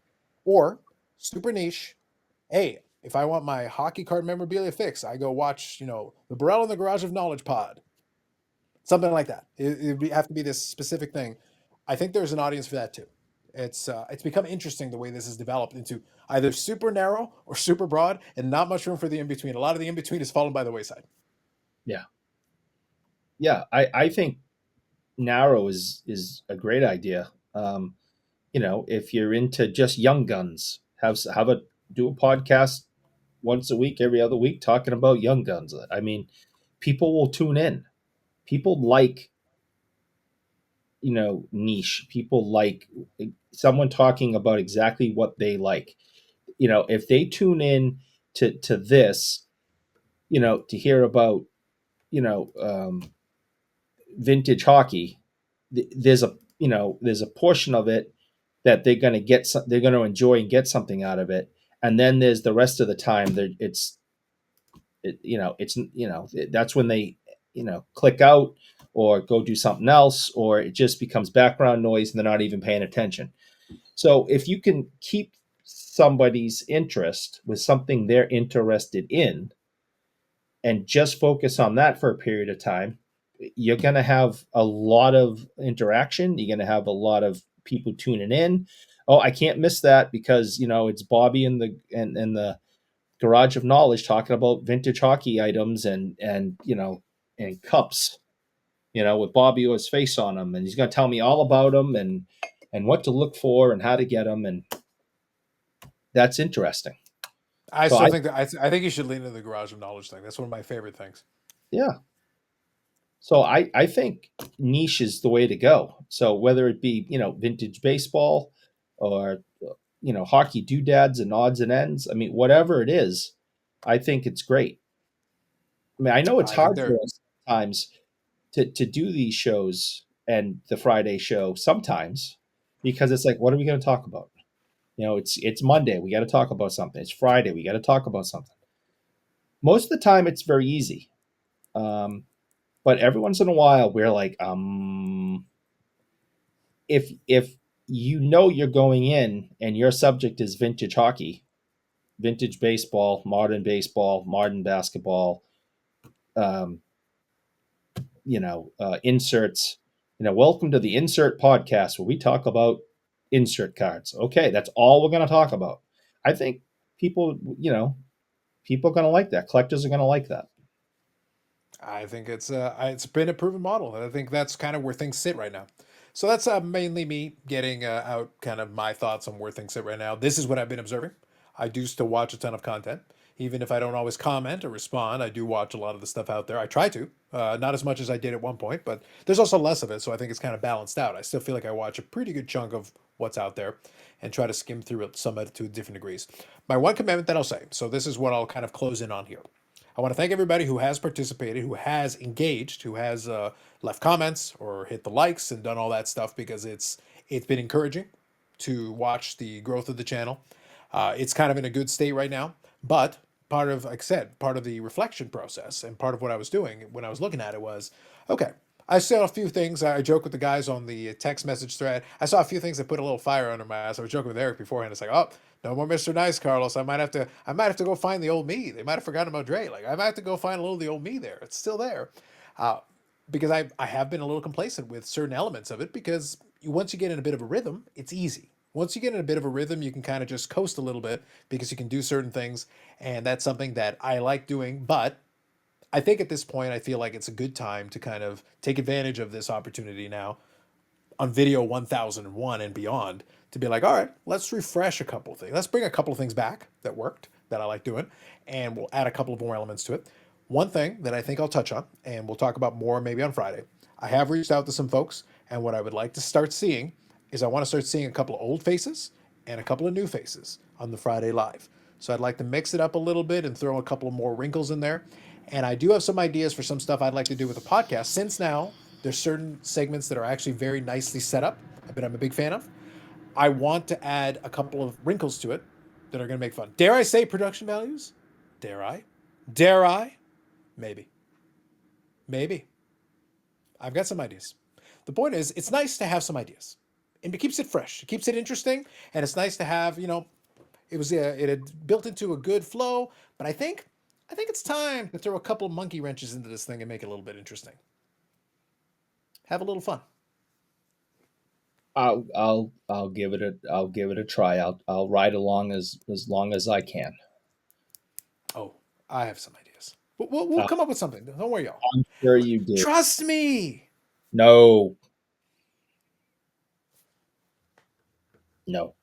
or super niche. Hey, if I want my hockey card memorabilia fix, I go watch the Burrell in the Garage of Knowledge pod, something like that. It would have to be this specific thing. I think there's an audience for that too. It's become interesting the way this has developed into either super narrow or super broad, and not much room for the in between. A lot of the in between has fallen by the wayside. Yeah. Yeah. I think narrow is a great idea. If you're into just young guns, do a podcast once a week, every other week, talking about young guns. I mean, people will tune in. People like, niche. People like someone talking about exactly what they like. If they tune in to this, to hear about, you know, um, vintage hockey, there's a portion of it that they're going to enjoy and get something out of it, and then there's the rest of the time that that's when they click out or go do something else, or it just becomes background noise and they're not even paying attention. So if you can keep somebody's interest with something they're interested in and just focus on that for a period of time, you're going to have a lot of interaction. You're going to have a lot of people tuning in. Oh, I can't miss that because it's Bobby and the Garage of Knowledge talking about vintage hockey items and cups, with Bobby with his face on them, and he's going to tell me all about them and what to look for and how to get them, and that's interesting. I So still think that I think you should lean into the Garage of Knowledge thing. That's one of my favorite things. yeah, so I think niche is the way to go. So whether it be vintage baseball or hockey doodads and odds and ends, I mean whatever it is, I think it's great. I mean I know it's I think hard for they're us sometimes to do these shows and the Friday show sometimes because it's like, what are we going to talk about? It's Monday, we got to talk about something. It's Friday, we got to talk about something. Most of the time, it's very easy, but every once in a while, we're like, if you're going in and your subject is vintage hockey, vintage baseball, modern basketball, um, inserts. Welcome to the Insert Podcast where we talk about insert cards. Okay, that's all we're going to talk about. I think people, people are going to like that. Collectors are going to like that. I think it's been a proven model, and I think that's kind of where things sit right now. So that's mainly me getting out kind of my thoughts on where things sit right now. This is what I've been observing. I do still watch a ton of content, even if I don't always comment or respond. I do watch a lot of the stuff out there. I try to, not as much as I did at one point, but there's also less of it, so I think it's kind of balanced out. I still feel like I watch a pretty good chunk of what's out there, and try to skim through it some to different degrees. My one commitment that I'll say. So this is what I'll kind of close in on here. I want to thank everybody who has participated, who has engaged, who has left comments or hit the likes and done all that stuff because it's been encouraging to watch the growth of the channel. It's kind of in a good state right now, but part of, like I said, part of the reflection process and part of what I was doing when I was looking at it was, okay, I saw a few things. I joke with the guys on the text message thread. I saw a few things that put a little fire under my ass. I was joking with Eric beforehand. It's like, oh, no more Mr. Nice, Carlos. I might have to go find the old me. They might have forgotten about Dre. Like I might have to go find a little of the old me there. It's still there, uh, because I have been a little complacent with certain elements of it because once you get in a bit of a rhythm, it's easy. Once you get in a bit of a rhythm, you can kind of just coast a little bit because you can do certain things, and that's something that I like doing. But I think at this point, I feel like it's a good time to kind of take advantage of this opportunity now on video 1001 and beyond to be like, all right, let's refresh a couple of things. Let's bring a couple of things back that worked, that I like doing, and we'll add a couple of more elements to it. One thing that I think I'll touch on, and we'll talk about more maybe on Friday, I have reached out to some folks, and what I would like to start seeing is I want to start seeing a couple of old faces and a couple of new faces on the Friday Live. So I'd like to mix it up a little bit and throw a couple more wrinkles in there. And I do have some ideas for some stuff I'd like to do with the podcast, since now there's certain segments that are actually very nicely set up, that I'm a big fan of. I want to add a couple of wrinkles to it that are going to make fun. Dare I say production values? Dare I? Dare I? Maybe. Maybe. I've got some ideas. The point is, it's nice to have some ideas. And it keeps it fresh. It keeps it interesting. And it's nice to have, it had built into a good flow. But I think it's time to throw a couple of monkey wrenches into this thing and make it a little bit interesting. Have a little fun. I'll give it a try. I'll ride along as long as I can. Oh, I have some ideas. We'll come up with something. Don't worry, y'all. I'm sure you do. Trust me. No. No.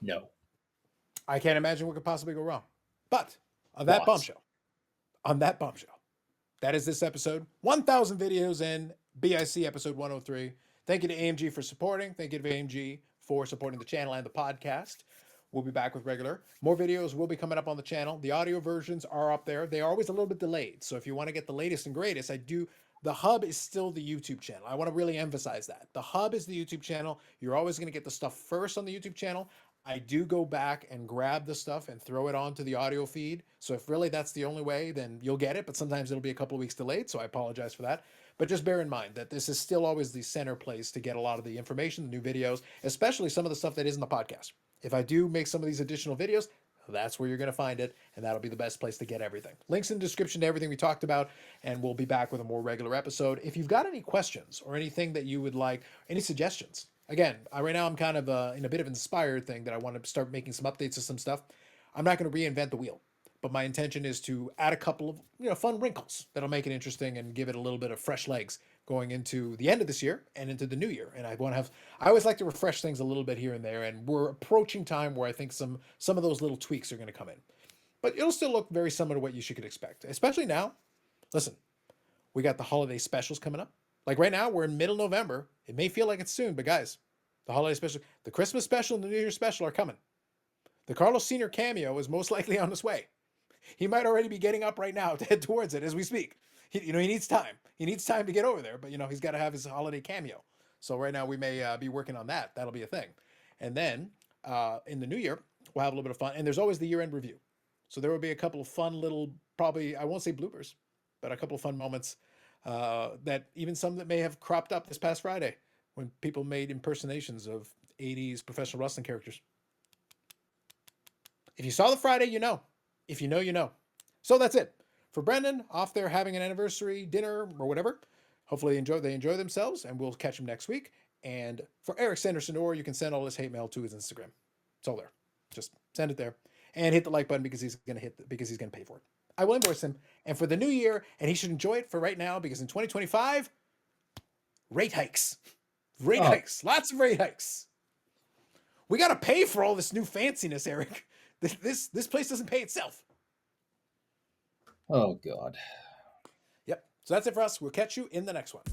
No. I can't imagine what could possibly go wrong. But on that bombshell, that is this episode. 1,000 videos in BIC episode 103. Thank you to AMG for supporting. Thank you to AMG for supporting the channel and the podcast. We'll be back with more videos will be coming up on the channel. The audio versions are up there. They are always a little bit delayed. So if you want to get the latest and greatest, the hub is still the YouTube channel. I want to really emphasize that. The hub is the YouTube channel. You're always going to get the stuff first on the YouTube channel. I do go back and grab the stuff and throw it onto the audio feed. So if really that's the only way, then you'll get it. But sometimes it'll be a couple of weeks delayed. So I apologize for that. But just bear in mind that this is still always the center place to get a lot of the information, the new videos, especially some of the stuff that isn't the podcast. If I do make some of these additional videos, that's where you're going to find it, and that'll be the best place to get everything. Links in the description to everything we talked about, and we'll be back with a more regular episode. If you've got any questions or anything that you would like, any suggestions, again, right now I'm kind of in a bit of an inspired thing that I want to start making some updates to some stuff. I'm not going to reinvent the wheel, but my intention is to add a couple of fun wrinkles that'll make it interesting and give it a little bit of fresh legs going into the end of this year and into the new year. And I always like to refresh things a little bit here and there. And we're approaching time where I think some of those little tweaks are going to come in. But it'll still look very similar to what you should expect, especially now. Listen, we got the holiday specials coming up. Like right now, we're in middle November. It may feel like it's soon, but guys, the holiday special, the Christmas special and the New Year special are coming. The Carlos Sr. cameo is most likely on its way. He might already be getting up right now to head towards it as we speak. He needs time. He needs time to get over there, but he's got to have his holiday cameo. So right now we may be working on that. That'll be a thing. And then in the new year, we'll have a little bit of fun. And there's always the year-end review. So there will be a couple of fun little, probably, I won't say bloopers, but a couple of fun moments that even some that may have cropped up this past Friday when people made impersonations of 80s professional wrestling characters. If you saw the Friday, you know. If you know, you know. So that's it. For Brendan, off there having an anniversary dinner or whatever. Hopefully they enjoy themselves, and we'll catch them next week. And for Eric Sanderson, or you can send all this hate mail to his Instagram. It's all there. Just send it there. And hit the like button because he's gonna pay for it. I will invoice him. And for the new year, and he should enjoy it for right now, because in 2025, rate hikes. Hikes. Lots of rate hikes. We gotta pay for all this new fanciness, Eric. This place doesn't pay itself. Oh, God. Yep. So that's it for us. We'll catch you in the next one.